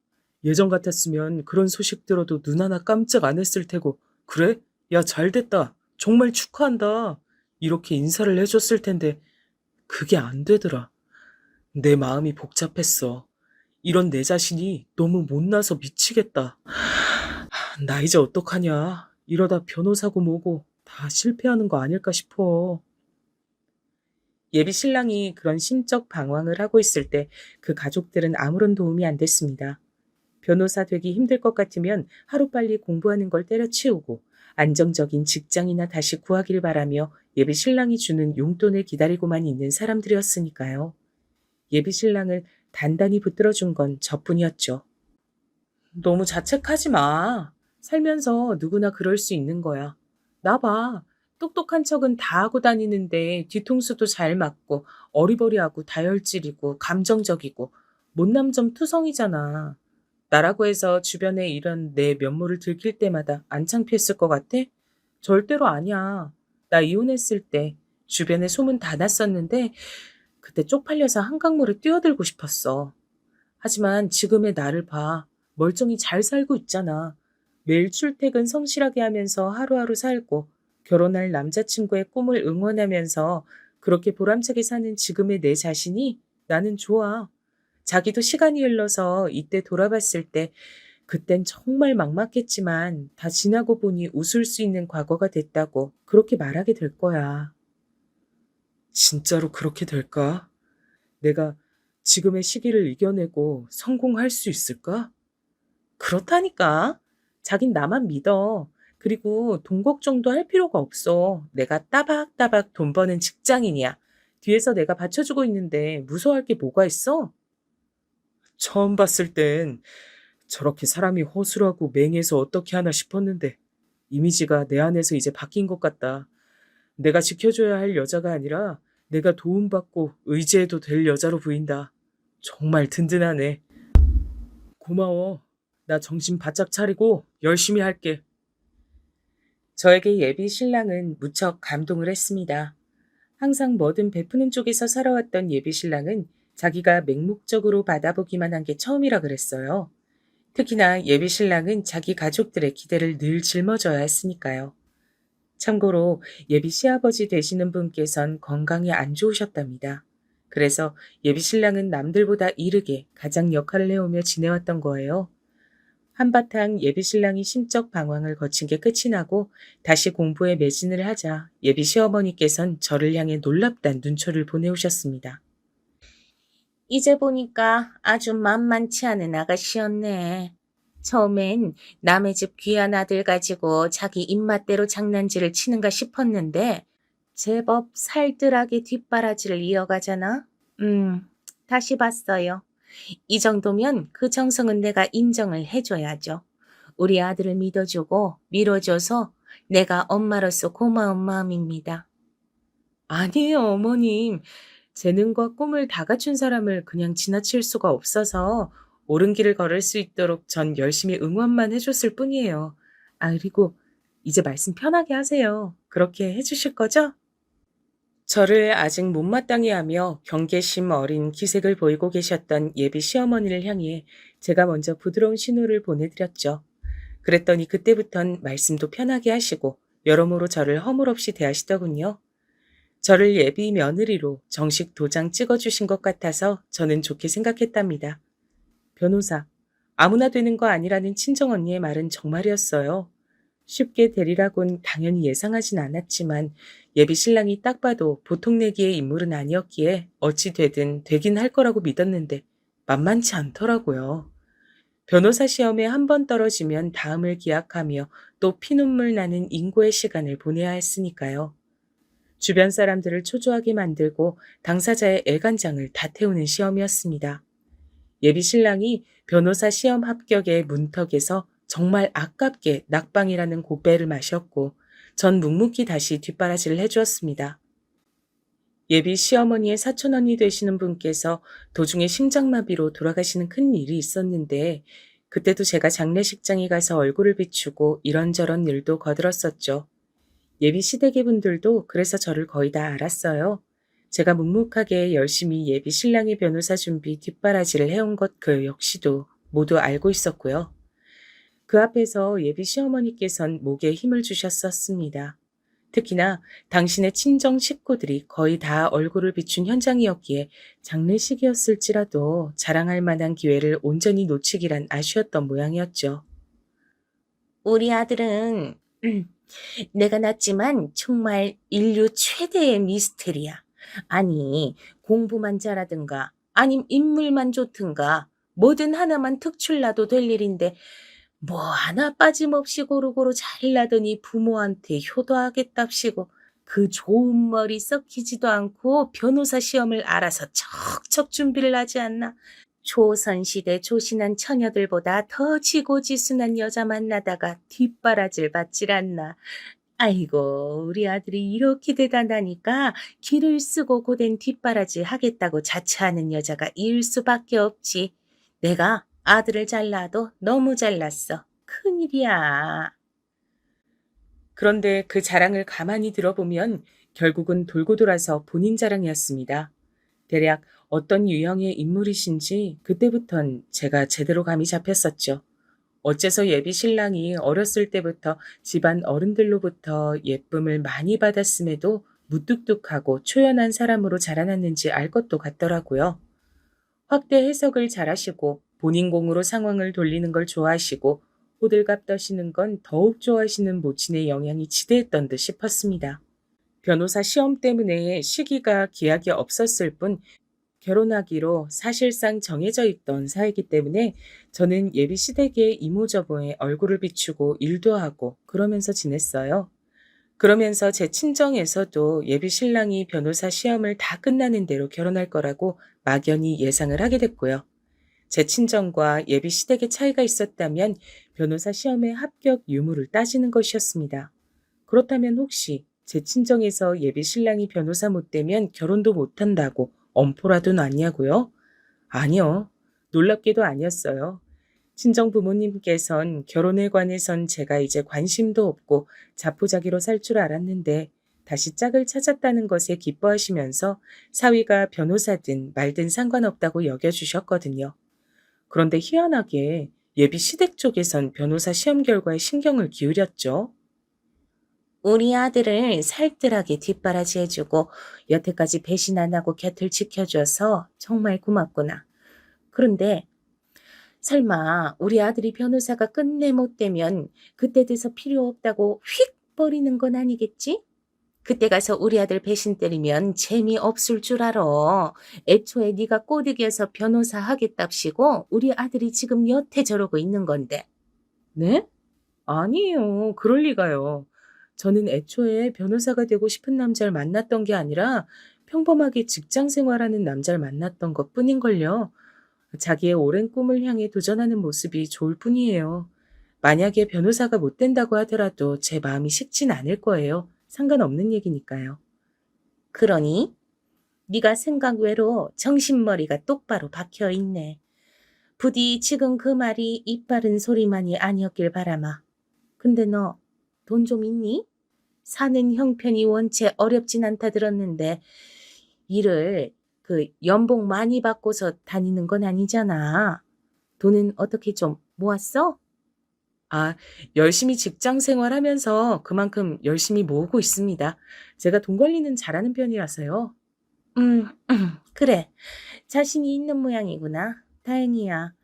예전 같았으면 그런 소식 들어도 눈 하나 깜짝 안 했을 테고, 그래? 야, 잘 됐다. 정말 축하한다. 이렇게 인사를 해줬을 텐데 그게 안 되더라. 내 마음이 복잡했어. 이런 내 자신이 너무 못나서 미치겠다. 나 이제 어떡하냐. 이러다 변호사고 뭐고 다 실패하는 거 아닐까 싶어. 예비 신랑이 그런 심적 방황을 하고 있을 때 그 가족들은 아무런 도움이 안 됐습니다. 변호사 되기 힘들 것 같으면 하루빨리 공부하는 걸 때려치우고 안정적인 직장이나 다시 구하길 바라며 예비 신랑이 주는 용돈을 기다리고만 있는 사람들이었으니까요. 예비 신랑을 단단히 붙들어준 건 저뿐이었죠. 너무 자책하지 마. 살면서 누구나 그럴 수 있는 거야. 나 봐. 똑똑한 척은 다 하고 다니는데 뒤통수도 잘 맞고 어리버리하고 다혈질이고 감정적이고 못남 좀 투성이잖아. 나라고 해서 주변에 이런 내 면모를 들킬 때마다 안 창피했을 것 같아? 절대로 아니야. 나 이혼했을 때 주변에 소문 다 났었는데 그때 쪽팔려서 한강물에 뛰어들고 싶었어. 하지만 지금의 나를 봐. 멀쩡히 잘 살고 있잖아. 매일 출퇴근 성실하게 하면서 하루하루 살고 결혼할 남자친구의 꿈을 응원하면서 그렇게 보람차게 사는 지금의 내 자신이 나는 좋아. 자기도 시간이 흘러서 이때 돌아봤을 때 그땐 정말 막막했지만 다 지나고 보니 웃을 수 있는 과거가 됐다고 그렇게 말하게 될 거야. 진짜로 그렇게 될까? 내가 지금의 시기를 이겨내고 성공할 수 있을까? 그렇다니까. 자긴 나만 믿어. 그리고 돈 걱정도 할 필요가 없어. 내가 따박따박 돈 버는 직장인이야. 뒤에서 내가 받쳐주고 있는데 무서워할 게 뭐가 있어? 처음 봤을 땐 저렇게 사람이 허술하고 맹해서 어떻게 하나 싶었는데 이미지가 내 안에서 이제 바뀐 것 같다. 내가 지켜줘야 할 여자가 아니라 내가 도움받고 의지해도 될 여자로 보인다. 정말 든든하네. 고마워. 나 정신 바짝 차리고 열심히 할게. 저에게 예비 신랑은 무척 감동을 했습니다. 항상 뭐든 베푸는 쪽에서 살아왔던 예비 신랑은 자기가 맹목적으로 받아보기만 한 게 처음이라 그랬어요. 특히나 예비 신랑은 자기 가족들의 기대를 늘 짊어져야 했으니까요. 참고로 예비 시아버지 되시는 분께선 건강이 안 좋으셨답니다. 그래서 예비 신랑은 남들보다 이르게 가장 역할을 해오며 지내왔던 거예요. 한바탕 예비 신랑이 심적 방황을 거친 게 끝이 나고 다시 공부에 매진을 하자 예비 시어머니께선 저를 향해 놀랍단 눈초를 보내오셨습니다. 이제 보니까 아주 만만치 않은 아가씨였네. 처음엔 남의 집 귀한 아들 가지고 자기 입맛대로 장난질을 치는가 싶었는데 제법 살뜰하게 뒷바라지를 이어가잖아. 다시 봤어요. 이 정도면 그 정성은 내가 인정을 해줘야죠. 우리 아들을 믿어주고 밀어줘서 내가 엄마로서 고마운 마음입니다. 아니에요, 어머님. 재능과 꿈을 다 갖춘 사람을 그냥 지나칠 수가 없어서 옳은 길을 걸을 수 있도록 전 열심히 응원만 해줬을 뿐이에요. 아, 그리고 이제 말씀 편하게 하세요. 그렇게 해주실 거죠? 저를 아직 못마땅해 하며 경계심 어린 기색을 보이고 계셨던 예비 시어머니를 향해 제가 먼저 부드러운 신호를 보내드렸죠. 그랬더니 그때부턴 말씀도 편하게 하시고 여러모로 저를 허물없이 대하시더군요. 저를 예비 며느리로 정식 도장 찍어주신 것 같아서 저는 좋게 생각했답니다. 변호사, 아무나 되는 거 아니라는 친정언니의 말은 정말이었어요. 쉽게 되리라곤 당연히 예상하진 않았지만 예비 신랑이 딱 봐도 보통 내기의 인물은 아니었기에 어찌 되든 되긴 할 거라고 믿었는데 만만치 않더라고요. 변호사 시험에 한 번 떨어지면 다음을 기약하며 또 피눈물 나는 인고의 시간을 보내야 했으니까요. 주변 사람들을 초조하게 만들고 당사자의 애간장을 다 태우는 시험이었습니다. 예비 신랑이 변호사 시험 합격의 문턱에서 정말 아깝게 낙방이라는 고배를 마셨고 전 묵묵히 다시 뒷바라지를 해주었습니다. 예비 시어머니의 사촌언니 되시는 분께서 도중에 심장마비로 돌아가시는 큰 일이 있었는데 그때도 제가 장례식장에 가서 얼굴을 비추고 이런저런 일도 거들었었죠. 예비 시댁의 분들도 그래서 저를 거의 다 알았어요. 제가 묵묵하게 열심히 예비 신랑의 변호사 준비 뒷바라지를 해온 것 그 역시도 모두 알고 있었고요. 그 앞에서 예비 시어머니께선 목에 힘을 주셨었습니다. 특히나 당신의 친정 식구들이 거의 다 얼굴을 비춘 현장이었기에 장례식이었을지라도 자랑할 만한 기회를 온전히 놓치기란 아쉬웠던 모양이었죠. 우리 아들은 내가 낳았지만 정말 인류 최대의 미스테리야. 아니, 공부만 잘하든가 아님 인물만 좋든가 뭐든 하나만 특출나도 될 일인데 뭐 하나 빠짐없이 고루고루 잘나더니 부모한테 효도하겠답시고 그 좋은 머리 썩히지도 않고 변호사 시험을 알아서 척척 준비를 하지 않나. 조선시대 조신한 처녀들보다 더 지고지순한 여자 만나다가 뒷바라지를 받질 않나. 아이고, 우리 아들이 이렇게 대단하니까 기를 쓰고 고된 뒷바라지 하겠다고 자처하는 여자가 일 수밖에 없지. 내가 아들을 잘라도 너무 잘났어. 큰일이야. 그런데 그 자랑을 가만히 들어보면 결국은 돌고 돌아서 본인 자랑이었습니다. 대략 어떤 유형의 인물이신지 그때부턴 제가 제대로 감이 잡혔었죠. 어째서 예비 신랑이 어렸을 때부터 집안 어른들로부터 예쁨을 많이 받았음에도 무뚝뚝하고 초연한 사람으로 자라났는지 알 것도 같더라고요. 확대 해석을 잘하시고 본인 공으로 상황을 돌리는 걸 좋아하시고 호들갑 떠시는 건 더욱 좋아하시는 모친의 영향이 지대했던 듯 싶었습니다. 변호사 시험 때문에 시기가 기약이 없었을 뿐 결혼하기로 사실상 정해져 있던 사이기 때문에 저는 예비 시댁의 이모저모의 얼굴을 비추고 일도 하고 그러면서 지냈어요. 그러면서 제 친정에서도 예비 신랑이 변호사 시험을 다 끝나는 대로 결혼할 거라고 막연히 예상을 하게 됐고요. 제 친정과 예비 시댁의 차이가 있었다면 변호사 시험의 합격 유무를 따지는 것이었습니다. 그렇다면 혹시 제 친정에서 예비 신랑이 변호사 못 되면 결혼도 못 한다고 엄포라도 놨냐고요? 아니요. 놀랍게도 아니었어요. 친정 부모님께선 결혼에 관해선 제가 이제 관심도 없고 자포자기로 살 줄 알았는데 다시 짝을 찾았다는 것에 기뻐하시면서 사위가 변호사든 말든 상관없다고 여겨주셨거든요. 그런데 희한하게 예비 시댁 쪽에선 변호사 시험 결과에 신경을 기울였죠. 우리 아들을 살뜰하게 뒷바라지 해주고 여태까지 배신 안 하고 곁을 지켜줘서 정말 고맙구나. 그런데 설마 우리 아들이 변호사가 끝내 못 되면 그때 돼서 필요 없다고 휙 버리는 건 아니겠지? 그때 가서 우리 아들 배신 때리면 재미없을 줄 알아. 애초에 네가 꼬드겨서 변호사 하겠답시고 우리 아들이 지금 여태 저러고 있는 건데. 네? 아니에요. 그럴 리가요. 저는 애초에 변호사가 되고 싶은 남자를 만났던 게 아니라 평범하게 직장 생활하는 남자를 만났던 것 뿐인걸요. 자기의 오랜 꿈을 향해 도전하는 모습이 좋을 뿐이에요. 만약에 변호사가 못 된다고 하더라도 제 마음이 식진 않을 거예요. 상관없는 얘기니까요. 그러니? 네가 생각 외로 정신머리가 똑바로 박혀있네. 부디 지금 그 말이 입 바른 소리만이 아니었길 바라마. 근데 너 돈 좀 있니? 사는 형편이 원체 어렵진 않다 들었는데 일을 연봉 많이 받고서 다니는 건 아니잖아. 돈은 어떻게 좀 모았어? 아, 열심히 직장 생활하면서 그만큼 열심히 모으고 있습니다. 제가 돈 관리는 잘하는 편이라서요. 그래. 자신이 있는 모양이구나. 다행이야.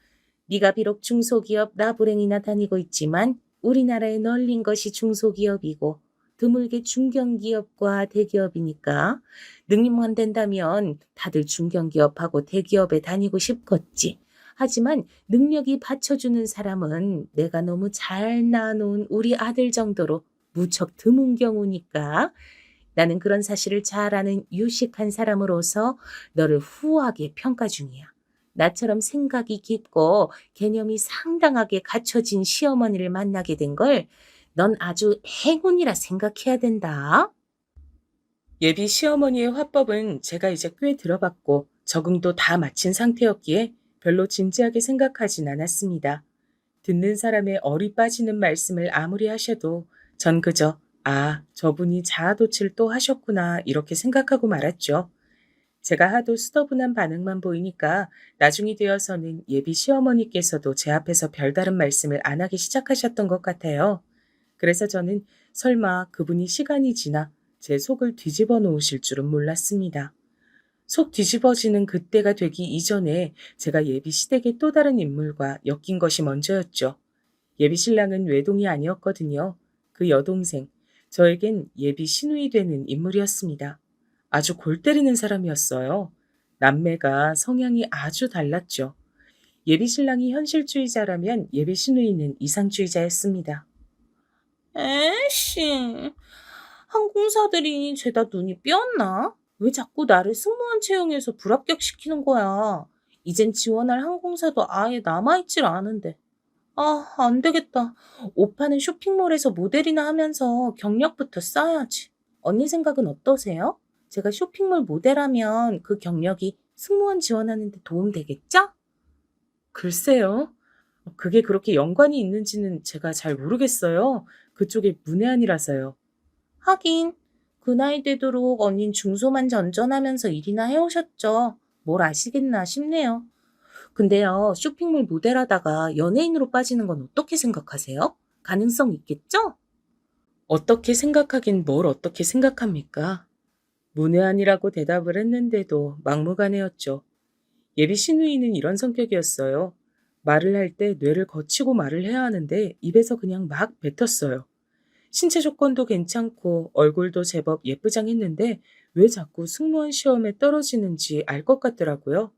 네가 비록 중소기업 라부랭이나 다니고 있지만 우리나라에 널린 것이 중소기업이고 드물게 중견기업과 대기업이니까 능력만 된다면 다들 중견기업하고 대기업에 다니고 싶겠지. 하지만 능력이 받쳐주는 사람은 내가 너무 잘 낳아놓은 우리 아들 정도로 무척 드문 경우니까 나는 그런 사실을 잘 아는 유식한 사람으로서 너를 후하게 평가 중이야. 나처럼 생각이 깊고 개념이 상당하게 갖춰진 시어머니를 만나게 된 걸 넌 아주 행운이라 생각해야 된다. 예비 시어머니의 화법은 제가 이제 꽤 들어봤고 적응도 다 마친 상태였기에 별로 진지하게 생각하진 않았습니다. 듣는 사람의 얼이 빠지는 말씀을 아무리 하셔도 전 그저 아, 저분이 자아도취를 또 하셨구나 이렇게 생각하고 말았죠. 제가 하도 수더분한 반응만 보이니까 나중이 되어서는 예비 시어머니께서도 제 앞에서 별다른 말씀을 안 하기 시작하셨던 것 같아요. 그래서 저는 설마 그분이 시간이 지나 제 속을 뒤집어 놓으실 줄은 몰랐습니다. 속 뒤집어지는 그때가 되기 이전에 제가 예비 시댁의 또 다른 인물과 엮인 것이 먼저였죠. 예비 신랑은 외동이 아니었거든요. 그 여동생, 저에겐 예비 시누이 되는 인물이었습니다. 아주 골 때리는 사람이었어요. 남매가 성향이 아주 달랐죠. 예비 신랑이 현실주의자라면 예비 시누이는 이상주의자였습니다. 에이씨, 항공사들이 죄다 눈이 삐었나? 왜 자꾸 나를 승무원 채용해서 불합격시키는 거야? 이젠 지원할 항공사도 아예 남아있질 않은데. 아, 안 되겠다. 옷 파는 쇼핑몰에서 모델이나 하면서 경력부터 쌓아야지. 언니 생각은 어떠세요? 제가 쇼핑몰 모델하면 그 경력이 승무원 지원하는 데 도움 되겠죠? 글쎄요. 그게 그렇게 연관이 있는지는 제가 잘 모르겠어요. 그쪽에 문외한이라서요. 하긴 그 나이 되도록 언닌 중소만 전전하면서 일이나 해오셨죠. 뭘 아시겠나 싶네요. 근데요, 쇼핑몰 모델하다가 연예인으로 빠지는 건 어떻게 생각하세요? 가능성 있겠죠? 어떻게 생각하긴 뭘 어떻게 생각합니까? 문외한이라고 대답을 했는데도 막무가내였죠. 예비 시누이는 이런 성격이었어요. 말을 할 때 뇌를 거치고 말을 해야 하는데 입에서 그냥 막 뱉었어요. 신체 조건도 괜찮고 얼굴도 제법 예쁘장했는데 왜 자꾸 승무원 시험에 떨어지는지 알 것 같더라고요.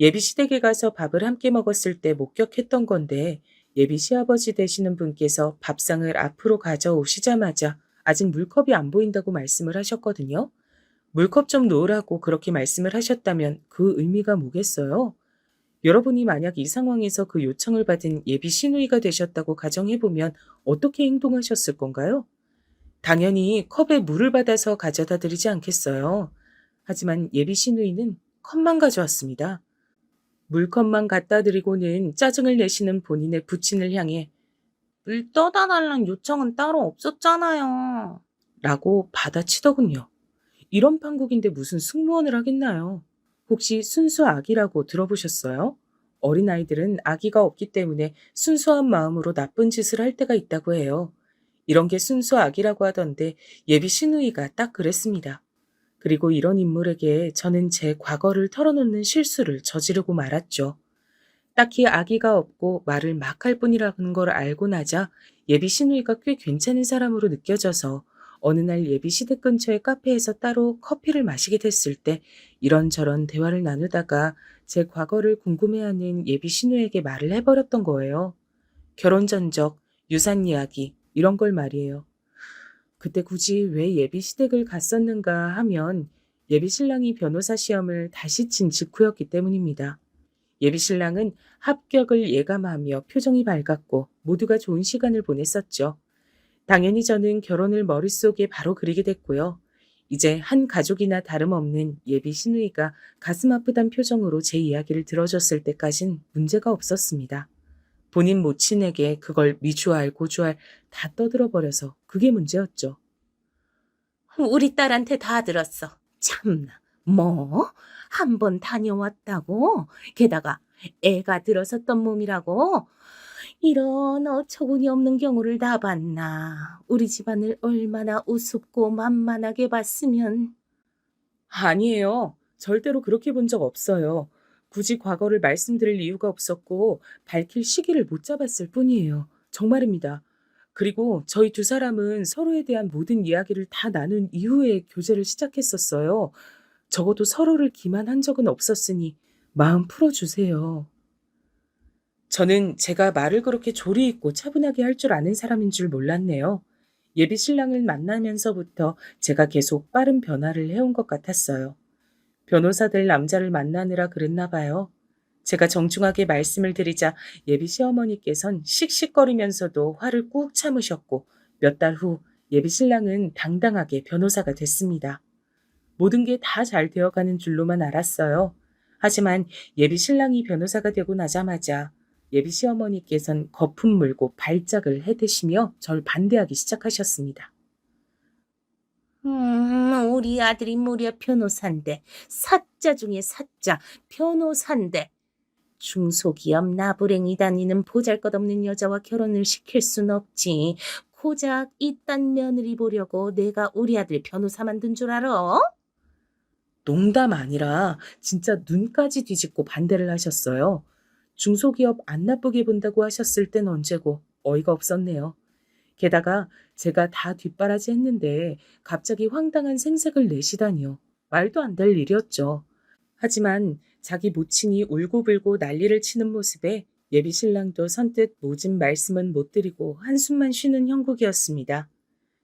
예비 시댁에 가서 밥을 함께 먹었을 때 목격했던 건데 예비 시아버지 되시는 분께서 밥상을 앞으로 가져오시자마자 아직 물컵이 안 보인다고 말씀을 하셨거든요. 물컵 좀 놓으라고 그렇게 말씀을 하셨다면 그 의미가 뭐겠어요? 여러분이 만약 이 상황에서 그 요청을 받은 예비 시누이가 되셨다고 가정해보면 어떻게 행동하셨을 건가요? 당연히 컵에 물을 받아서 가져다 드리지 않겠어요. 하지만 예비 시누이는 컵만 가져왔습니다. 물컵만 갖다 드리고는 짜증을 내시는 본인의 부친을 향해 물 떠다 달란 요청은 따로 없었잖아요. 라고 받아치더군요. 이런 판국인데 무슨 승무원을 하겠나요? 혹시 순수 악이라고 들어보셨어요? 어린아이들은 아기가 없기 때문에 순수한 마음으로 나쁜 짓을 할 때가 있다고 해요. 이런 게 순수 악이라고 하던데 예비 시누이가 딱 그랬습니다. 그리고 이런 인물에게 저는 제 과거를 털어놓는 실수를 저지르고 말았죠. 딱히 아기가 없고 말을 막 할 뿐이라는 걸 알고 나자 예비 시누이가 꽤 괜찮은 사람으로 느껴져서 어느 날 예비 시댁 근처의 카페에서 따로 커피를 마시게 됐을 때 이런저런 대화를 나누다가 제 과거를 궁금해하는 예비 시누에게 말을 해버렸던 거예요. 결혼 전적, 유산 이야기 이런 걸 말이에요. 그때 굳이 왜 예비 시댁을 갔었는가 하면 예비 신랑이 변호사 시험을 다시 친 직후였기 때문입니다. 예비 신랑은 합격을 예감하며 표정이 밝았고 모두가 좋은 시간을 보냈었죠. 당연히 저는 결혼을 머릿속에 바로 그리게 됐고요. 이제 한 가족이나 다름없는 예비 시누이가 가슴 아프단 표정으로 제 이야기를 들어줬을 때까진 문제가 없었습니다. 본인 모친에게 그걸 미주알 고주알 다 떠들어버려서 그게 문제였죠. 우리 딸한테 다 들었어. 참나. 뭐? 한 번 다녀왔다고? 게다가 애가 들어섰던 몸이라고? 이런 어처구니 없는 경우를 다 봤나. 우리 집안을 얼마나 우습고 만만하게 봤으면. 아니에요. 절대로 그렇게 본 적 없어요. 굳이 과거를 말씀드릴 이유가 없었고 밝힐 시기를 못 잡았을 뿐이에요. 정말입니다. 그리고 저희 두 사람은 서로에 대한 모든 이야기를 다 나눈 이후에 교제를 시작했었어요. 적어도 서로를 기만한 적은 없었으니 마음 풀어주세요. 저는 제가 말을 그렇게 조리 있고 차분하게 할 줄 아는 사람인 줄 몰랐네요. 예비 신랑을 만나면서부터 제가 계속 빠른 변화를 해온 것 같았어요. 변호사 될 남자를 만나느라 그랬나 봐요. 제가 정중하게 말씀을 드리자 예비 시어머니께선 씩씩거리면서도 화를 꾹 참으셨고 몇 달 후 예비 신랑은 당당하게 변호사가 됐습니다. 모든 게 다 잘 되어가는 줄로만 알았어요. 하지만 예비 신랑이 변호사가 되고 나자마자 예비 시어머니께선 거품 물고 발작을 해대시며 절 반대하기 시작하셨습니다. 우리 아들이 무려 변호사인데, 사자 중에 사자, 변호사인데, 중소기업 나부랭이 다니는 보잘것없는 여자와 결혼을 시킬 순 없지. 고작 이딴 며느리 보려고 내가 우리 아들 변호사 만든 줄 알아? 농담 아니라 진짜 눈까지 뒤집고 반대를 하셨어요. 중소기업 안 나쁘게 본다고 하셨을 땐 언제고 어이가 없었네요. 게다가 제가 다 뒷바라지 했는데 갑자기 황당한 생색을 내시다니요. 말도 안 될 일이었죠. 하지만 자기 모친이 울고불고 난리를 치는 모습에 예비 신랑도 선뜻 모진 말씀은 못 드리고 한숨만 쉬는 형국이었습니다.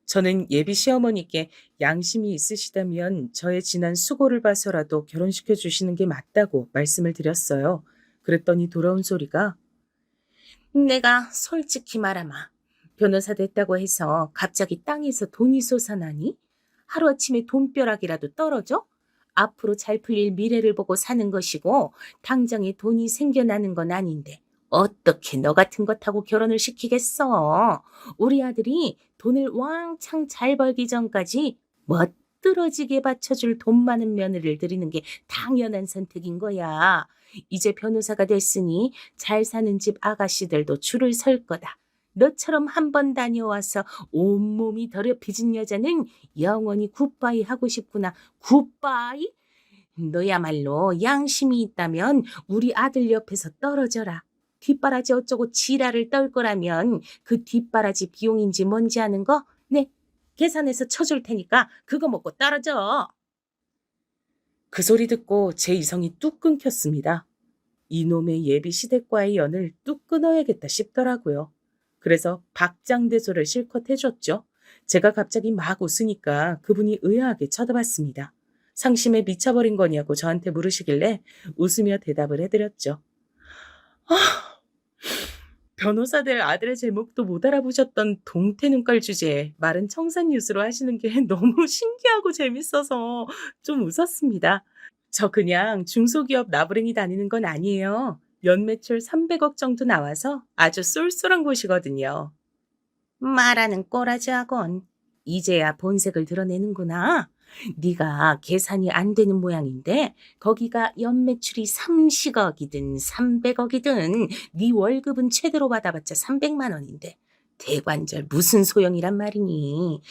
저는 예비 시어머니께 양심이 있으시다면 저의 지난 수고를 봐서라도 결혼시켜 주시는 게 맞다고 말씀을 드렸어요. 그랬더니 돌아온 소리가 내가 솔직히 말하마. 변호사 됐다고 해서 갑자기 땅에서 돈이 솟아나니? 하루아침에 돈벼락이라도 떨어져? 앞으로 잘 풀릴 미래를 보고 사는 것이고 당장에 돈이 생겨나는 건 아닌데 어떻게 너 같은 것하고 결혼을 시키겠어? 우리 아들이 돈을 왕창 잘 벌기 전까지 멋들어지게 받쳐줄 돈 많은 며느리를 드리는 게 당연한 선택인 거야. 이제 변호사가 됐으니 잘 사는 집 아가씨들도 줄을 설 거다. 너처럼 한 번 다녀와서 온몸이 더럽혀진 여자는 영원히 굿바이 하고 싶구나. 굿바이? 너야말로 양심이 있다면 우리 아들 옆에서 떨어져라. 뒷바라지 어쩌고 지랄을 떨 거라면 그 뒷바라지 비용인지 뭔지 아는 거? 네, 계산해서 쳐줄 테니까 그거 먹고 떨어져. 그 소리 듣고 제 이성이 뚝 끊겼습니다. 이놈의 예비 시댁과의 연을 뚝 끊어야겠다 싶더라고요. 그래서 박장대소를 실컷 해줬죠. 제가 갑자기 막 웃으니까 그분이 의아하게 쳐다봤습니다. 상심에 미쳐버린 거냐고 저한테 물으시길래 웃으며 대답을 해드렸죠. 변호사 될 아들의 제목도 못 알아보셨던 동태 눈깔 주제에 말은 청산유수로 하시는 게 너무 신기하고 재밌어서 좀 웃었습니다. 저 그냥 중소기업 나부랭이 다니는 건 아니에요. 연매출 300억 정도 나와서 아주 쏠쏠한 곳이거든요. 말하는 꼬라지 학원. 이제야 본색을 드러내는구나. 네가 계산이 안 되는 모양인데 거기가 연매출이 30억이든 300억이든 네 월급은 최대로 받아봤자 300만 원인데 대관절 무슨 소용이란 말이니.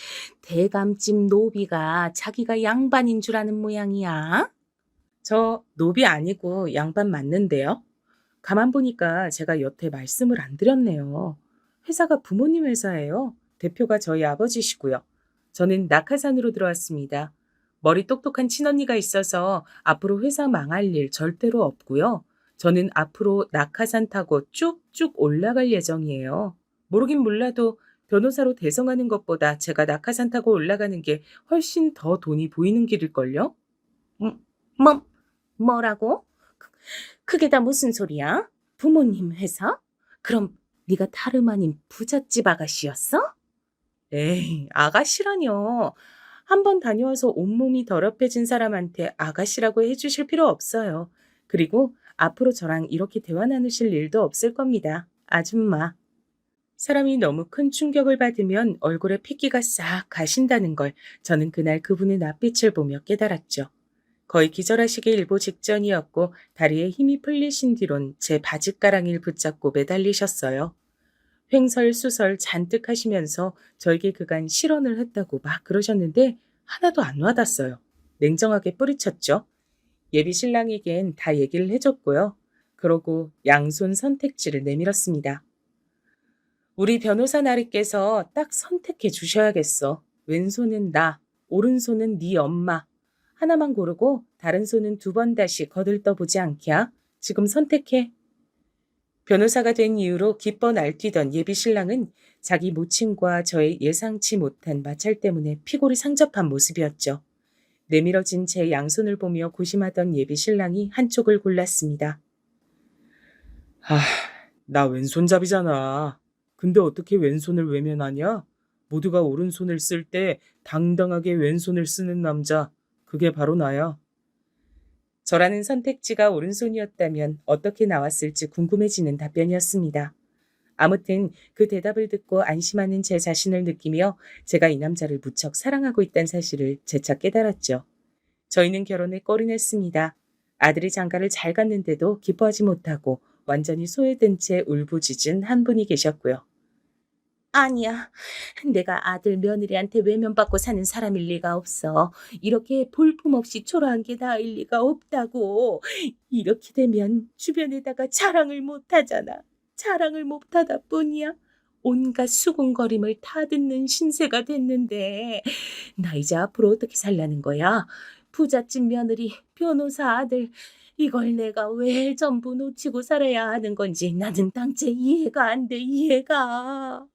대감집 노비가 자기가 양반인 줄 아는 모양이야. 저 노비 아니고 양반 맞는데요. 가만 보니까 제가 여태 말씀을 안 드렸네요. 회사가 부모님 회사예요. 대표가 저희 아버지시고요. 저는 낙하산으로 들어왔습니다. 머리 똑똑한 친언니가 있어서 앞으로 회사 망할 일 절대로 없고요. 저는 앞으로 낙하산 타고 쭉쭉 올라갈 예정이에요. 모르긴 몰라도 변호사로 대성하는 것보다 제가 낙하산 타고 올라가는 게 훨씬 더 돈이 보이는 길일걸요? 뭐라고? 그게 다 무슨 소리야? 부모님 회사? 그럼 네가 다름 아닌 부잣집 아가씨였어? 에이, 아가씨라뇨. 한 번 다녀와서 온몸이 더럽혀진 사람한테 아가씨라고 해주실 필요 없어요. 그리고 앞으로 저랑 이렇게 대화 나누실 일도 없을 겁니다. 아줌마. 사람이 너무 큰 충격을 받으면 얼굴에 핏기가 싹 가신다는 걸 저는 그날 그분의 낯빛을 보며 깨달았죠. 거의 기절하시기 일보 직전이었고 다리에 힘이 풀리신 뒤론 제 바짓가랑이를 붙잡고 매달리셨어요. 횡설수설 잔뜩 하시면서 저에게 그간 실언을 했다고 막 그러셨는데 하나도 안 와닿았어요. 냉정하게 뿌리쳤죠. 예비 신랑에겐 다 얘기를 해줬고요. 그러고 양손 선택지를 내밀었습니다. 우리 변호사 나리께서 딱 선택해 주셔야겠어. 왼손은 나, 오른손은 네 엄마. 하나만 고르고 다른 손은 2번 다시 거들떠보지 않게야. 지금 선택해. 변호사가 된 이후로 기뻐 날뛰던 예비 신랑은 자기 모친과 저의 예상치 못한 마찰 때문에 피골이 상접한 모습이었죠. 내밀어진 제 양손을 보며 고심하던 예비 신랑이 한쪽을 골랐습니다. 나 왼손잡이잖아. 근데 어떻게 왼손을 외면하냐? 모두가 오른손을 쓸 때 당당하게 왼손을 쓰는 남자. 그게 바로 나야. 저라는 선택지가 오른손이었다면 어떻게 나왔을지 궁금해지는 답변이었습니다. 아무튼 그 대답을 듣고 안심하는 제 자신을 느끼며 제가 이 남자를 무척 사랑하고 있다는 사실을 재차 깨달았죠. 저희는 결혼에 꼴이 냈습니다. 아들이 장가를 잘 갔는데도 기뻐하지 못하고 완전히 소외된 채 울부짖은 한 분이 계셨고요. 아니야. 내가 아들 며느리한테 외면받고 사는 사람일 리가 없어. 이렇게 볼품없이 초라한 게 나을 리가 없다고. 이렇게 되면 주변에다가 자랑을 못하잖아. 자랑을 못하다 뿐이야. 온갖 수군거림을 다 듣는 신세가 됐는데 나 이제 앞으로 어떻게 살라는 거야? 부잣집 며느리, 변호사 아들 이걸 내가 왜 전부 놓치고 살아야 하는 건지 나는 당체 이해가 안 돼, 이해가.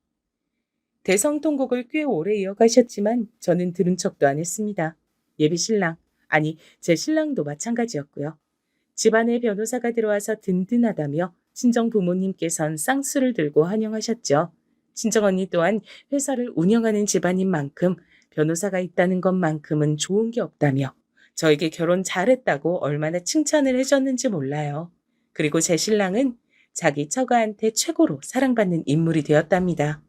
대성통곡을 꽤 오래 이어가셨지만 저는 들은 척도 안 했습니다. 예비 신랑, 아니 제 신랑도 마찬가지였고요. 집안에 변호사가 들어와서 든든하다며 친정 부모님께선 쌍수를 들고 환영하셨죠. 친정 언니 또한 회사를 운영하는 집안인 만큼 변호사가 있다는 것만큼은 좋은 게 없다며 저에게 결혼 잘했다고 얼마나 칭찬을 해줬는지 몰라요. 그리고 제 신랑은 자기 처가한테 최고로 사랑받는 인물이 되었답니다.